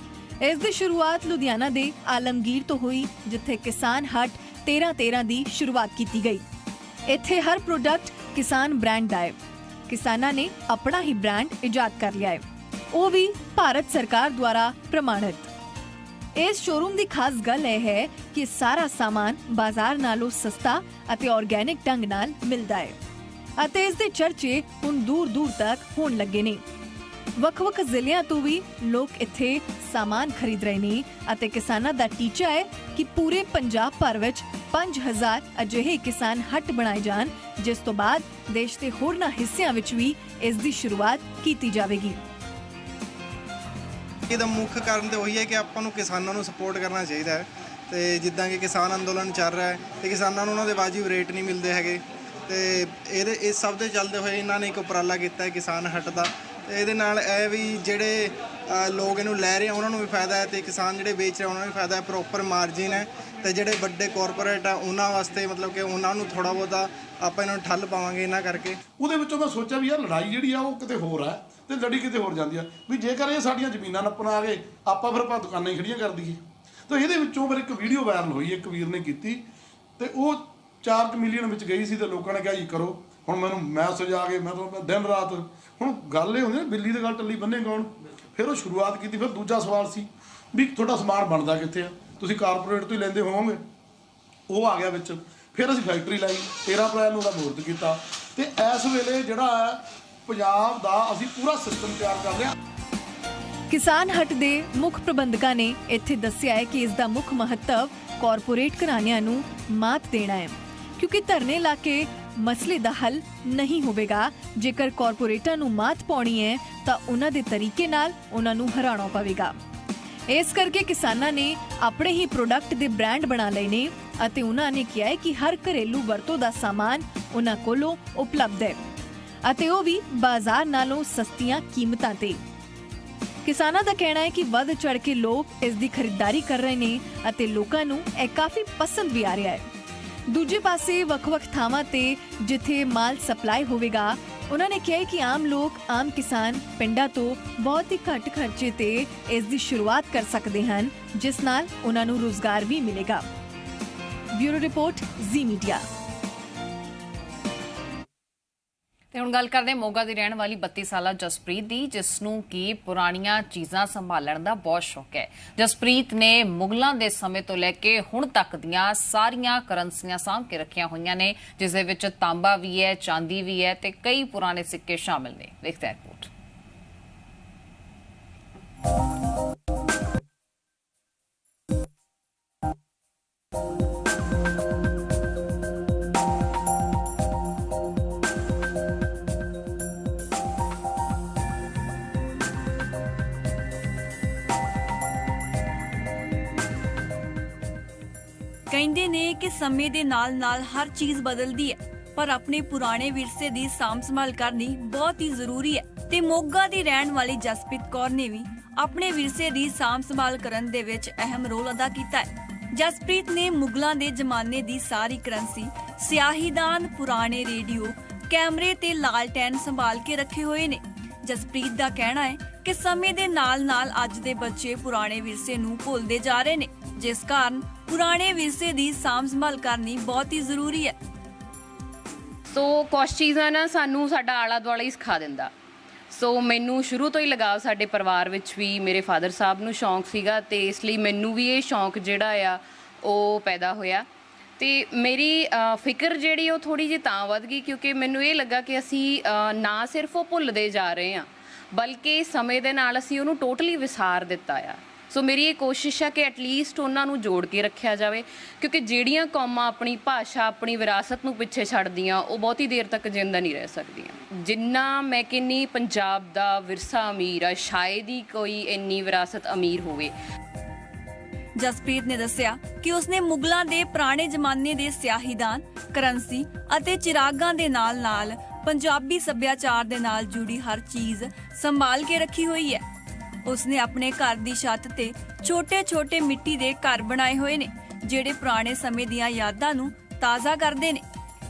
ਇਸ ਦੀ ਸ਼ੁਰੂਆਤ ਲੁਧਿਆਣਾ ਦੇ ਆਲਮਗੀਰ ਤੋਂ ਹੋਈ, ਜਿੱਥੇ ਕਿਸਾਨ ਹੱਟ 13/13 ਦੀ ਸ਼ੁਰੂਆਤ ਕੀਤੀ ਗਈ। ਇੱਥੇ ਹਰ ਪ੍ਰੋਡਕਟ ਕਿਸਾਨ ਬ੍ਰਾਂਡ ਦਾ ਹੈ। ਕਿਸਾਨਾਂ ਨੇ ਆਪਣਾ ਹੀ ਬ੍ਰਾਂਡ ਇਜਾਦ ਕਰ ਲਿਆ ਹੈ, ਉਹ ਵੀ ਭਾਰਤ ਸਰਕਾਰ ਦੁਆਰਾ ਪ੍ਰਮਾਣਿਤ। ਇਸ ਸ਼ੋਰੂਮ ਦੀ ਖਾਸ ਗੱਲ ਇਹ ਹੈ ਕਿ ਸਾਰਾ ਸਾਮਾਨ ਬਾਜ਼ਾਰ ਨਾਲੋਂ ਸਸਤਾ ਅਤੇ ਆਰਗੈਨਿਕ ਢੰਗ ਨਾਲ ਮਿਲਦਾ ਹੈ ਅਤੇ ਇਸ ਦੇ ਚਰਚੇ ਹੁਣ ਦੂਰ-ਦੂਰ ਤੱਕ ਹੋਣ ਲੱਗੇ ਨੇ। ਵੱਖ-ਵੱਖ ਜ਼ਿਲ੍ਹਿਆਂ ਤੋਂ ਵੀ ਲੋਕ ਇੱਥੇ ਸਾਮਾਨ ਖਰੀਦ ਰਹੇ ਨੇ ਅਤੇ ਕਿਸਾਨਾਂ ਦਾ ਟੀਚਾ ਹੈ ਕਿ ਪੂਰੇ ਪੰਜਾਬ ਭਰ ਵਿੱਚ 5000 ਅਜਿਹੇ ਕਿਸਾਨ ਹੱਟ ਬਣਾਏ ਜਾਣ, ਜਿਸ ਤੋਂ ਬਾਅਦ ਦੇਸ਼ ਦੇ ਹੋਰਨਾਂ ਹਿੱਸਿਆਂ ਵਿੱਚ ਵੀ ਇਸ ਦੀ ਸ਼ੁਰੂਆਤ ਕੀਤੀ ਜਾਵੇਗੀ। ਇਹਦਾ ਮੁੱਖ ਕਾਰਨ ਤੇ ਉਹੀ ਹੈ ਕਿ ਆਪਾਂ ਨੂੰ ਕਿਸਾਨਾਂ ਨੂੰ ਸਪੋਰਟ ਕਰਨਾ ਚਾਹੀਦਾ ਹੈ ਤੇ ਜਿੱਦਾਂ ਕਿ ਕਿਸਾਨ ਅੰਦੋਲਨ ਚੱਲ ਰਿਹਾ ਹੈ ਤੇ ਕਿਸਾਨਾਂ ਨੂੰ ਉਹਨਾਂ ਦੇ ਵਾਜਿਬ ਰੇਟ ਨਹੀਂ ਮਿਲਦੇ ਹੈਗੇ ਤੇ ਇਸ ਸਭ ਦੇ ਚੱਲਦੇ ਹੋਏ ਇਹਨਾਂ ਨੇ ਇੱਕ ਉਪਰਾਲਾ ਕੀਤਾ ਹੈ ਕਿਸਾਨ ਹੱਟ ਦਾ। ਤੇ ਇਹਦੇ ਨਾਲ ਇਹ ਵੀ ਜਿਹੜੇ ਲੋਕ ਇਹਨੂੰ ਲੈ ਰਹੇ ਆ ਉਹਨਾਂ ਨੂੰ ਵੀ ਫਾਇਦਾ ਹੈ ਤੇ ਕਿਸਾਨ ਜਿਹੜੇ ਵੇਚ ਰਹੇ ਉਹਨਾਂ ਨੂੰ ਵੀ ਫਾਇਦਾ ਹੈ, ਪ੍ਰੋਪਰ ਮਾਰਜਿਨ ਹੈ ਤੇ ਜਿਹੜੇ ਵੱਡੇ ਕਾਰਪੋਰੇਟ ਆ ਉਹਨਾਂ ਵਾਸਤੇ ਮਤਲਬ ਕਿ ਉਹਨਾਂ ਨੂੰ ਥੋੜਾ ਬਹੁਤਾ ਆਪਾਂ ਇਹਨਾਂ ਨੂੰ ਠੱਲ ਪਾਵਾਂਗੇ ਇਹਨਾਂ ਕਰਕੇ। ਉਹਦੇ ਵਿੱਚੋਂ ਮੈਂ ਸੋਚਿਆ ਵੀ ਯਾਰ ਲੜਾਈ ਜਿਹੜੀ ਆ ਉਹ ਕਿਤੇ ਹੋਰ ਆ ਤੇ ਲੜੀ ਕਿਤੇ ਹੋਰ ਜਾਂਦੀ ਆ, ਵੀ ਜੇਕਰ ਇਹ ਸਾਡੀਆਂ ਜ਼ਮੀਨਾਂ ਨੱਪਣ ਆ ਗਏ ਆਪਾਂ ਫਿਰ ਦੁਕਾਨਾਂ ਹੀ ਖੜੀਆਂ ਕਰ ਦਈਏ। ਤਾਂ ਇਹਦੇ ਵਿੱਚੋਂ ਫਿਰ ਇੱਕ ਵੀਡੀਓ ਵਾਇਰਲ ਹੋਈ, ਇੱਕ ਵੀਰ ਨੇ ਕੀਤੀ ਤੇ ਉਹ 4 ਮਿਲੀਅਨ ਵਿੱਚ ਗਈ ਸੀ ਤੇ ਲੋਕਾਂ ਨੇ ਕਿਹਾ ਜੀ ਕਰੋ। ਹੁਣ ਮੈਨੂੰ ਮੈਸੇਜ ਆ ਗਏ, ਮੈਂ ਤਾਂ ਦਿਨ ਰਾਤ ਹੁਣ ਗੱਲ ਇਹ ਹੁੰਦੀ ਨਾ ਬਿੱਲੀ ਦੇ ਗੱਲ ਟੱਲੀ ਬੰਨੇ ਕੌਣ। ਫਿਰ ਉਹ ਸ਼ੁਰੂਆਤ ਕੀਤੀ। ਫਿਰ ਦੂਜਾ ਸਵਾਲ ਸੀ ਵੀ ਤੁਹਾਡਾ ਸਮਾਨ ਬਣਦਾ ਕਿੱਥੇ ਆ, ਤੁਸੀਂ ਕਾਰਪੋਰੇਟ ਤੋਂ ਹੀ ਲੈਂਦੇ ਹੋਵੋਗੇ। ਉਹ ਆ ਗਿਆ ਵਿੱਚ। ਫਿਰ ਅਸੀਂ ਫੈਕਟਰੀ ਲਾਈ, 13 ਅਪ੍ਰੈਲ ਨੂੰ ਉਹਦਾ ਮਹੂਰਤ ਕੀਤਾ ਤੇ ਇਸ ਵੇਲੇ ਜਿਹੜਾ ਪੰਜਾਬ ਦਾ ਅਸੀਂ ਪੂਰਾ ਸਿਸਟਮ ਤਿਆਰ ਕਰ ਰਹੇ ਹਾਂ। ਕਿਸਾਨ ਹੱਟ ਦੇ ਮੁੱਖ ਪ੍ਰਬੰਧਕਾਂ ਨੇ ਇੱਥੇ ਦੱਸਿਆ ਹੈ ਕਿ ਇਸ ਦਾ ਮੁੱਖ ਮਹੱਤਵ ਕਾਰਪੋਰੇਟ ਘਰਾਣਿਆਂ ਨੂੰ ਮਾਤ ਦੇਣਾ ਹੈ, ਕਿਉਂਕਿ ਧਰਨੇ ਲਾ ਕੇ ਮਸਲੇ ਦਾ ਹੱਲ ਨਹੀਂ ਹੋਵੇਗਾ। ਜੇਕਰ ਕਾਰਪੋਰੇਟਾਂ ਨੂੰ ਮਾਤ ਪਾਉਣੀ ਹੈ ਤਾਂ ਉਹਨਾਂ ਦੇ ਤਰੀਕੇ ਨਾਲ ਉਹਨਾਂ ਨੂੰ ਹਰਾਉਣਾ ਪਵੇਗਾ। ਇਸ ਕਰਕੇ ਕਿਸਾਨਾਂ ਨੇ ਆਪਣੇ ਹੀ ਪ੍ਰੋਡਕਟ ਦੇ ਬ੍ਰਾਂਡ ਬਣਾ ਲਏ ਨੇ ਅਤੇ ਉਹਨਾਂ ਨੇ ਕਿਹਾ ਹੈ ਕਿ ਹਰ ਘਰੇਲੂ ਵਰਤੋਂ ਦਾ ਸਾਮਾਨ ਉਹਨਾਂ ਕੋਲੋਂ ਉਪਲਬਧ ਹੈ ਅਤੇ ਉਹ ਵੀ ਬਾਜ਼ਾਰ ਨਾਲੋਂ ਸਸਤੀਆਂ ਕੀਮਤਾਂ ਤੇ। ਕਿਸਾਨਾਂ ਦਾ ਕਹਿਣਾ ਹੈ ਕਿ ਵੱਧ ਚੜ ਕੇ ਲੋਕ ਇਸ ਦੀ ਖਰੀਦਦਾਰੀ ਕਰ ਰਹੇ ਨੇ ਅਤੇ ਲੋਕਾਂ ਨੂੰ ਇਹ ਕਾਫੀ ਪਸੰਦ ਵੀ ਆ ਰਿਹਾ ਹੈ। ਦੂਜੇ ਪਾਸੇ ਵੱਖ-ਵੱਖ ਥਾਵਾਂ ਤੇ ਜਿੱਥੇ ਮਾਲ ਸਪਲਾਈ ਹੋਵੇਗਾ, ਉਹਨਾਂ ਨੇ ਕਿਹਾ ਕਿ ਆਮ ਲੋਕ, ਆਮ ਕਿਸਾਨ ਪਿੰਡਾਂ ਤੋਂ ਬਹੁਤ ਹੀ ਘੱਟ ਖਰਚੇ ਤੇ ਇਸ ਦੀ ਸ਼ੁਰੂਆਤ ਕਰ ਸਕਦੇ ਹਨ, ਜਿਸ ਨਾਲ ਉਹਨਾਂ ਨੂੰ ਰੋਜ਼ਗਾਰ ਵੀ ਮਿਲੇਗਾ। ਬਿਊਰੋ ਰਿਪੋਰਟ, ਜ਼ੀ ਮੀਡੀਆ। ਤੇ ਹੁਣ ਗੱਲ ਕਰਦੇ ਮੋਗਾ ਦੀ ਰਹਿਣ ਵਾਲੀ 32 ਸਾਲਾ ਜਸਪ੍ਰੀਤ ਦੀ, ਜਿਸ ਨੂੰ ਕਿ ਪੁਰਾਣੀਆਂ ਚੀਜ਼ਾਂ ਸੰਭਾਲਣ ਦਾ ਬਹੁਤ ਸ਼ੌਕ ਹੈ। ਜਸਪ੍ਰੀਤ ਨੇ ਮੁਗਲਾਂ ਦੇ ਸਮੇਂ ਤੋਂ ਲੈ ਕੇ ਹੁਣ ਤੱਕ ਦੀਆਂ ਸਾਰੀਆਂ ਕਰੰਸੀਆਂ ਸਾਂਭ ਕੇ ਰੱਖੀਆਂ ਹੋਈਆਂ ਨੇ, ਜਿਸ ਦੇ ਵਿੱਚ ਤਾਂਬਾ ਵੀ ਹੈ, ਚਾਂਦੀ ਵੀ ਹੈ ਤੇ ਕਈ ਪੁਰਾਣੇ ਸਿੱਕੇ ਸ਼ਾਮਿਲ ਨੇ। ਦੇਖਦੇ ਹਾਂ ਰਿਪੋਰਟ। ਕਹਿੰਦੇ ਨੇ ਕਿ ਸਮੇਂ ਦੇ ਨਾਲ-ਨਾਲ ਹਰ ਚੀਜ਼ ਬਦਲਦੀ ਹੈ, ਪਰ ਆਪਣੇ ਪੁਰਾਣੇ ਵਿਰਸੇ ਦੀ ਸਾਂਭ ਸੰਭਾਲ ਕਰਨੀ ਬਹੁਤ ਹੀ ਜ਼ਰੂਰੀ ਹੈ ਤੇ ਮੋਗਾ ਦੀ ਰਹਿਣ ਵਾਲੀ ਜਸਪ੍ਰੀਤ ਕੌਰ ਨੇ ਵੀ ਆਪਣੇ ਵਿਰਸੇ ਦੀ ਸਾਂਭ ਸੰਭਾਲ ਕਰਨ ਦੇ ਵਿੱਚ ਅਹਿਮ ਰੋਲ ਅਦਾ ਕੀਤਾ ਹੈ। ਜਸਪ੍ਰੀਤ ਨੇ ਮੁਗਲਾਂ ਦੇ ਜ਼ਮਾਨੇ ਦੀ ਸਾਰੀ ਕਰੰਸੀ, ਸਿਆਹੀਦਾਨ, ਪੁਰਾਣੇ ਰੇਡੀਓ, ਕੈਮਰੇ ਤੇ ਲਾਲਟੈਨ ਸੰਭਾਲ ਕੇ ਰੱਖੇ ਹੋਏ ਨੇ। ਜਸਪ੍ਰੀਤ ਦਾ ਕਹਿਣਾ ਹੈ ਕਿ ਸਮੇਂ ਦੇ ਨਾਲ-ਨਾਲ ਅੱਜ ਦੇ ਬੱਚੇ ਪੁਰਾਣੇ ਵਿਰਸੇ ਨੂੰ ਭੁੱਲਦੇ ਜਾ ਰਹੇ ਨੇ, ਜਿਸ ਕਾਰਨ ਪੁਰਾਣੇ ਵਿਰਸੇ ਦੀ ਸਾਂਭ ਸੰਭਾਲ ਕਰਨੀ ਬਹੁਤ ਹੀ ਜ਼ਰੂਰੀ ਹੈ। ਸੋ ਕੁਛ ਚੀਜ਼ਾਂ ਨਾ ਸਾਨੂੰ ਸਾਡਾ ਆਲਾ ਦੁਆਲਾ ਹੀ ਸਿਖਾ ਦਿੰਦਾ। ਸੋ ਮੈਨੂੰ ਸ਼ੁਰੂ ਤੋਂ ਹੀ ਲਗਾਵ ਸਾਡੇ ਪਰਿਵਾਰ ਵਿੱਚ ਵੀ ਮੇਰੇ ਫਾਦਰ ਸਾਹਿਬ ਨੂੰ ਸ਼ੌਂਕ ਸੀਗਾ ਤੇ ਇਸ ਲਈ ਮੈਨੂੰ ਵੀ ਇਹ ਸ਼ੌਂਕ ਜਿਹੜਾ ਆ ਉਹ ਪੈਦਾ ਹੋਇਆ ਤੇ ਮੇਰੀ ਫਿਕਰ ਜਿਹੜੀ ਉਹ ਥੋੜੀ ਜਿਹੀ ਤਾਂ ਵੱਧ ਗਈ ਕਿਉਂਕਿ ਮੈਨੂੰ ਇਹ ਲੱਗਾ ਕਿ ਅਸੀਂ ਨਾ ਸਿਰਫ ਉਹ ਭੁੱਲਦੇ ਜਾ ਰਹੇ ਹਾਂ ਬਲਕਿ ਸਮੇਂ ਦੇ ਨਾਲ ਅਸੀਂ ਉਹਨੂੰ ਟੋਟਲੀ ਵਿਸਾਰ ਦਿੱਤਾ ਆ। ਸੋ ਮੇਰੀ ਇਹ ਕੋਸ਼ਿਸ਼ ਹੈ ਕਿ ਐਟਲੀਸਟ ਉਹਨਾਂ ਨੂੰ ਜੋੜ ਕੇ ਰੱਖਿਆ ਜਾਵੇ ਕਿਉਂਕਿ ਜਿਹੜੀਆਂ ਕੌਮਾਂ ਆਪਣੀ ਭਾਸ਼ਾ, ਆਪਣੀ ਵਿਰਾਸਤ ਨੂੰ ਪਿੱਛੇ ਛੱਡਦੀਆਂ ਉਹ ਬਹੁਤੀ ਦੇਰ ਤੱਕ ਜਿੰਦਾ ਨਹੀਂ ਰਹਿ ਸਕਦੀਆਂ। ਜਿੰਨਾ ਮੈਂ ਕਹਿੰਦੀ ਪੰਜਾਬ ਦਾ ਵਿਰਸਾ ਅਮੀਰ ਆ, ਸ਼ਾਇਦ ਹੀ ਕੋਈ ਇੰਨੀ ਵਿਰਾਸਤ ਅਮੀਰ ਹੋਵੇ। ਜਸਪ੍ਰੀਤ ਨੇ ਦੱਸਿਆ ਕਿ ਉਸਨੇ ਮੁਗਲਾਂ ਦੇ ਪੁਰਾਣੇ ਜ਼ਮਾਨੇ ਦੇ ਸਿਆਹੀਦਾਨ, ਕਰੰਸੀ ਅਤੇ ਚਿਰਾਗਾਂ ਦੇ ਨਾਲ-ਨਾਲ ਪੰਜਾਬੀ ਸੱਭਿਆਚਾਰ ਦੇ ਨਾਲ ਜੁੜੀ ਹਰ ਚੀਜ਼ ਸੰਭਾਲ ਕੇ ਰੱਖੀ ਹੋਈ ਹੈ। ਉਸਨੇ ਆਪਣੇ ਘਰ ਦੀ ਛੱਤ ਤੇ ਛੋਟੇ-ਛੋਟੇ ਮਿੱਟੀ ਦੇ ਘਰ ਬਣਾਏ ਹੋਏ ਨੇ ਜਿਹੜੇ ਪੁਰਾਣੇ ਸਮੇਂ ਦੀਆਂ ਯਾਦਾਂ ਨੂੰ ਤਾਜ਼ਾ ਕਰਦੇ ਨੇ।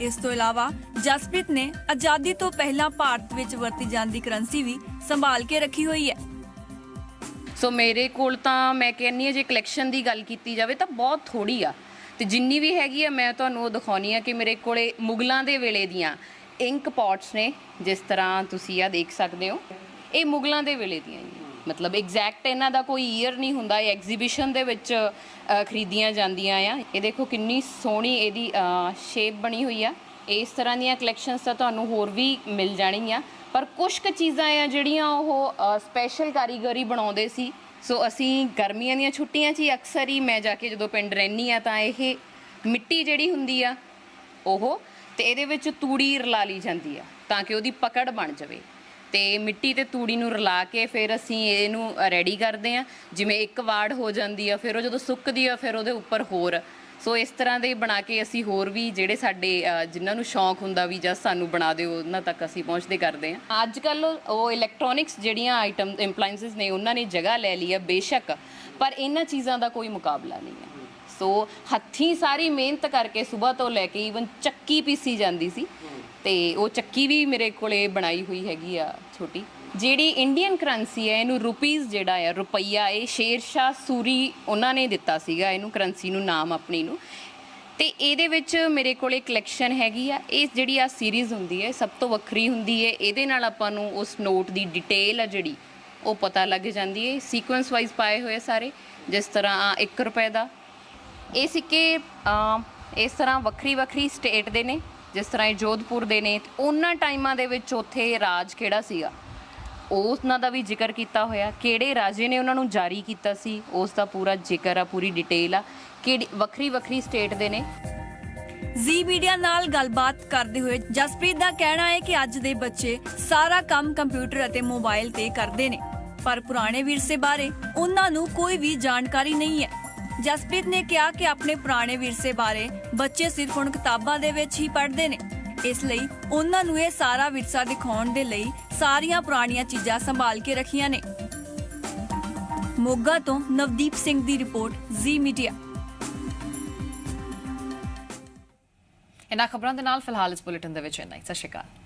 ਇਸ ਤੋਂ ਇਲਾਵਾ ਜਸਪ੍ਰੀਤ ਨੇ ਆਜ਼ਾਦੀ ਤੋਂ ਪਹਿਲਾਂ ਭਾਰਤ ਵਿੱਚ ਵਰਤੀ ਜਾਂਦੀ ਕਰੰਸੀ ਵੀ ਸੰਭਾਲ ਕੇ ਰੱਖੀ ਹੋਈ ਹੈ। ਸੋ ਮੇਰੇ ਕੋਲ ਤਾਂ ਮੈਂ ਕਹਿੰਦੀ ਹਾਂ ਜੇ ਕਲੈਕਸ਼ਨ ਦੀ ਗੱਲ ਕੀਤੀ ਜਾਵੇ ਤਾਂ ਬਹੁਤ ਥੋੜੀ ਆ ਤੇ ਜਿੰਨੀ ਵੀ ਹੈਗੀ ਆ ਮੈਂ ਤੁਹਾਨੂੰ ਉਹ ਦਿਖਾਉਣੀ ਆ ਕਿ ਮੇਰੇ ਕੋਲੇ ਮੁਗਲਾਂ ਦੇ ਵੇਲੇ ਦੀਆਂ ਇੰਕ ਪੌਟਸ ਨੇ, ਜਿਸ ਤਰ੍ਹਾਂ ਤੁਸੀਂ ਆ ਦੇਖ ਸਕਦੇ ਹੋ। ਇਹ ਮੁਗਲਾਂ ਦੇ ਵੇਲੇ ਦੀਆਂ ਮਤਲਬ ਐਗਜ਼ੈਕਟ ਇਹਨਾਂ ਦਾ ਕੋਈ ਈਅਰ ਨਹੀਂ ਹੁੰਦਾ, ਇਹ ਐਗਜ਼ੀਬਿਸ਼ਨ ਦੇ ਵਿੱਚ ਖਰੀਦੀਆਂ ਜਾਂਦੀਆਂ ਆ। ਇਹ ਦੇਖੋ ਕਿੰਨੀ ਸੋਹਣੀ ਇਹਦੀ ਸ਼ੇਪ ਬਣੀ ਹੋਈ ਆ। ਇਸ ਤਰ੍ਹਾਂ ਦੀਆਂ ਕਲੈਕਸ਼ਨਸ ਤਾਂ ਤੁਹਾਨੂੰ ਹੋਰ ਵੀ ਮਿਲ ਜਾਣਗੀਆਂ ਪਰ ਕੁਝ ਕੁ ਚੀਜ਼ਾਂ ਆ ਜਿਹੜੀਆਂ ਉਹ ਸਪੈਸ਼ਲ ਕਾਰੀਗਰੀ ਬਣਾਉਂਦੇ ਸੀ। ਸੋ ਅਸੀਂ ਗਰਮੀਆਂ ਦੀਆਂ ਛੁੱਟੀਆਂ 'ਚ ਹੀ ਅਕਸਰ ਹੀ ਮੈਂ ਜਾ ਕੇ ਜਦੋਂ ਪਿੰਡ ਰਹਿੰਦੀ ਆ ਤਾਂ ਇਹ ਮਿੱਟੀ ਜਿਹੜੀ ਹੁੰਦੀ ਆ ਉਹ ਤੇ ਇਹਦੇ ਵਿੱਚ ਤੂੜੀ ਰਲਾ ਲਈ ਜਾਂਦੀ ਆ ਤਾਂ ਕਿ ਉਹਦੀ ਪਕੜ ਬਣ ਜਾਵੇ ਤੇ ਮਿੱਟੀ ਤੇ ਤੂੜੀ ਨੂੰ ਰਲਾ ਕੇ ਫਿਰ ਅਸੀਂ ਇਹਨੂੰ ਰੈਡੀ ਕਰਦੇ ਆ। ਜਿਵੇਂ ਇੱਕ ਵਾੜ ਹੋ ਜਾਂਦੀ ਆ, ਫਿਰ ਉਹ ਜਦੋਂ ਸੁੱਕਦੀ ਆ ਫਿਰ ਉਹਦੇ ਉੱਪਰ ਹੋਰ। ਸੋ ਇਸ ਤਰ੍ਹਾਂ ਦੇ ਬਣਾ ਕੇ ਅਸੀਂ ਹੋਰ ਵੀ ਜਿਹੜੇ ਸਾਡੇ ਜਿਨ੍ਹਾਂ ਨੂੰ ਸ਼ੌਂਕ ਹੁੰਦਾ ਵੀ ਜਾਂ ਸਾਨੂੰ ਬਣਾ ਦਿਓ ਉਹਨਾਂ ਤੱਕ ਅਸੀਂ ਪਹੁੰਚਦੇ ਕਰਦੇ ਹਾਂ। ਅੱਜ ਕੱਲ੍ਹ ਉਹ ਇਲੈਕਟ੍ਰੋਨਿਕਸ ਜਿਹੜੀਆਂ ਆਈਟਮ ਇੰਪਲਾਇੰਸਿਸ ਨੇ ਉਹਨਾਂ ਨੇ ਜਗ੍ਹਾ ਲੈ ਲਈ ਆ ਬੇਸ਼ੱਕ, ਪਰ ਇਹਨਾਂ ਚੀਜ਼ਾਂ ਦਾ ਕੋਈ ਮੁਕਾਬਲਾ ਨਹੀਂ ਹੈ। ਸੋ ਹੱਥੀਂ ਸਾਰੀ ਮਿਹਨਤ ਕਰਕੇ ਸਵੇਰ ਤੋਂ ਲੈ ਕੇ ਈਵਨ ਚੱਕੀ ਪੀਸੀ ਜਾਂਦੀ ਸੀ ਤੇ ਉਹ ਚੱਕੀ ਵੀ ਮੇਰੇ ਕੋਲੇ ਬਣਾਈ ਹੋਈ ਹੈਗੀ ਆ ਛੋਟੀ। ਜਿਹੜੀ ਇੰਡੀਅਨ ਕਰੰਸੀ ਹੈ ਇਹਨੂੰ ਰੁਪੀਜ਼ ਜਿਹੜਾ ਆ ਰੁਪਈਆ, ਇਹ ਸ਼ੇਰ ਸ਼ਾਹ ਸੂਰੀ ਉਹਨਾਂ ਨੇ ਦਿੱਤਾ ਸੀਗਾ ਇਹਨੂੰ ਕਰੰਸੀ ਨੂੰ ਨਾਮ ਆਪਣੀ ਨੂੰ। ਤੇ ਇਹਦੇ ਵਿੱਚ ਮੇਰੇ ਕੋਲੇ ਕਲੈਕਸ਼ਨ ਹੈਗੀ ਆ। ਇਹ ਜਿਹੜੀ ਆ ਸੀਰੀਜ਼ ਹੁੰਦੀ ਹੈ ਸਭ ਤੋਂ ਵੱਖਰੀ ਹੁੰਦੀ ਹੈ। ਇਹਦੇ ਨਾਲ ਆਪਾਂ ਨੂੰ ਉਸ ਨੋਟ ਦੀ ਡਿਟੇਲ ਆ ਜਿਹੜੀ ਉਹ ਪਤਾ ਲੱਗ ਜਾਂਦੀ ਹੈ। ਸੀਕੁਐਂਸ ਵਾਈਜ਼ ਪਾਏ ਹੋਏ ਸਾਰੇ, ਜਿਸ ਤਰ੍ਹਾਂ 1 ਰੁਪਏ ਦਾ ਇਹ ਸਿੱਕੇ ਇਸ ਤਰ੍ਹਾਂ ਵੱਖਰੀ ਵੱਖਰੀ ਸਟੇਟ ਦੇ ਨੇ। ਜਿਸ ਤਰ੍ਹਾਂ ਇਹ ਜੋਧਪੁਰ ਦੇ ਨੇ, ਉਹਨਾਂ ਟਾਈਮਾਂ ਦੇ ਵਿੱਚ ਉੱਥੇ ਰਾਜ ਕਿਹੜਾ ਸੀਗਾ ਉਹਨਾਂ ਦਾ ਵੀ ਜ਼ਿਕਰ ਕੀਤਾ ਹੋਇਆ। ਕਿਹੜੇ ਰਾਜੇ ਨੇ ਉਹਨਾਂ ਨੂੰ ਜਾਰੀ ਕੀਤਾ ਸੀ ਉਸ ਦਾ ਪੂਰਾ ਜ਼ਿਕਰ ਆ, ਪੂਰੀ ਡਿਟੇਲ ਆ। ਕਿਹੜੀ ਵੱਖਰੀ ਵੱਖਰੀ ਸਟੇਟ ਦੇ ਨੇ। ਜ਼ੀ ਮੀਡੀਆ ਨਾਲ ਗੱਲਬਾਤ ਕਰਦੇ ਹੋਏ ਜਸਪ੍ਰੀਤ ਦਾ ਕਹਿਣਾ ਹੈ ਕਿ ਅੱਜ ਦੇ ਬੱਚੇ ਸਾਰਾ ਕੰਮ ਕੰਪਿਊਟਰ ਅਤੇ ਮੋਬਾਈਲ ਤੇ ਕਰਦੇ ਨੇ, ਪਰ ਪੁਰਾਣੇ ਵਿਰਸੇ ਬਾਰੇ ਉਹਨਾਂ ਨੂੰ ਕੋਈ ਵੀ ਜਾਣਕਾਰੀ ਨਹੀਂ ਹੈ। ਜਸਪ੍ਰੀਤ ਨੇ ਕਿਹਾ ਕਿ ਆਪਣੇ ਪੁਰਾਣੇ ਵਿਰਸੇ ਬਾਰੇ ਬੱਚੇ ਸਿਰਫ ਹੁਣ ਕਿਤਾਬਾਂ ਦੇ ਵਿੱਚ ਹੀ ਪੜ੍ਹਦੇ ਨੇ, ਇਸ ਲਈ ਉਹਨਾਂ ਨੂੰ ਇਹ ਸਾਰਾ ਵਿਰਸਾ ਦਿਖਾਉਣ ਦੇ ਲਈ ਸਾਰੀਆਂ ਪੁਰਾਣੀਆਂ ਚੀਜ਼ਾਂ ਸੰਭਾਲ ਕੇ ਰੱਖੀਆਂ ਨੇ। ਮੋਗਾ ਤੋਂ ਨਵਦੀਪ ਸਿੰਘ ਦੀ ਰਿਪੋਰਟ, ਜ਼ੀ ਮੀਡੀਆ। ਇਹਨਾਂ ਖਬਰਾਂ ਦੇ ਨਾਲ ਫਿਲਹਾਲ ਇਸ ਬੁਲੇਟਿਨ ਦੇ ਵਿੱਚ ਇੰਨਾ ਹੀ। ਸਤਿ ਸ਼੍ਰੀ ਅਕਾਲ।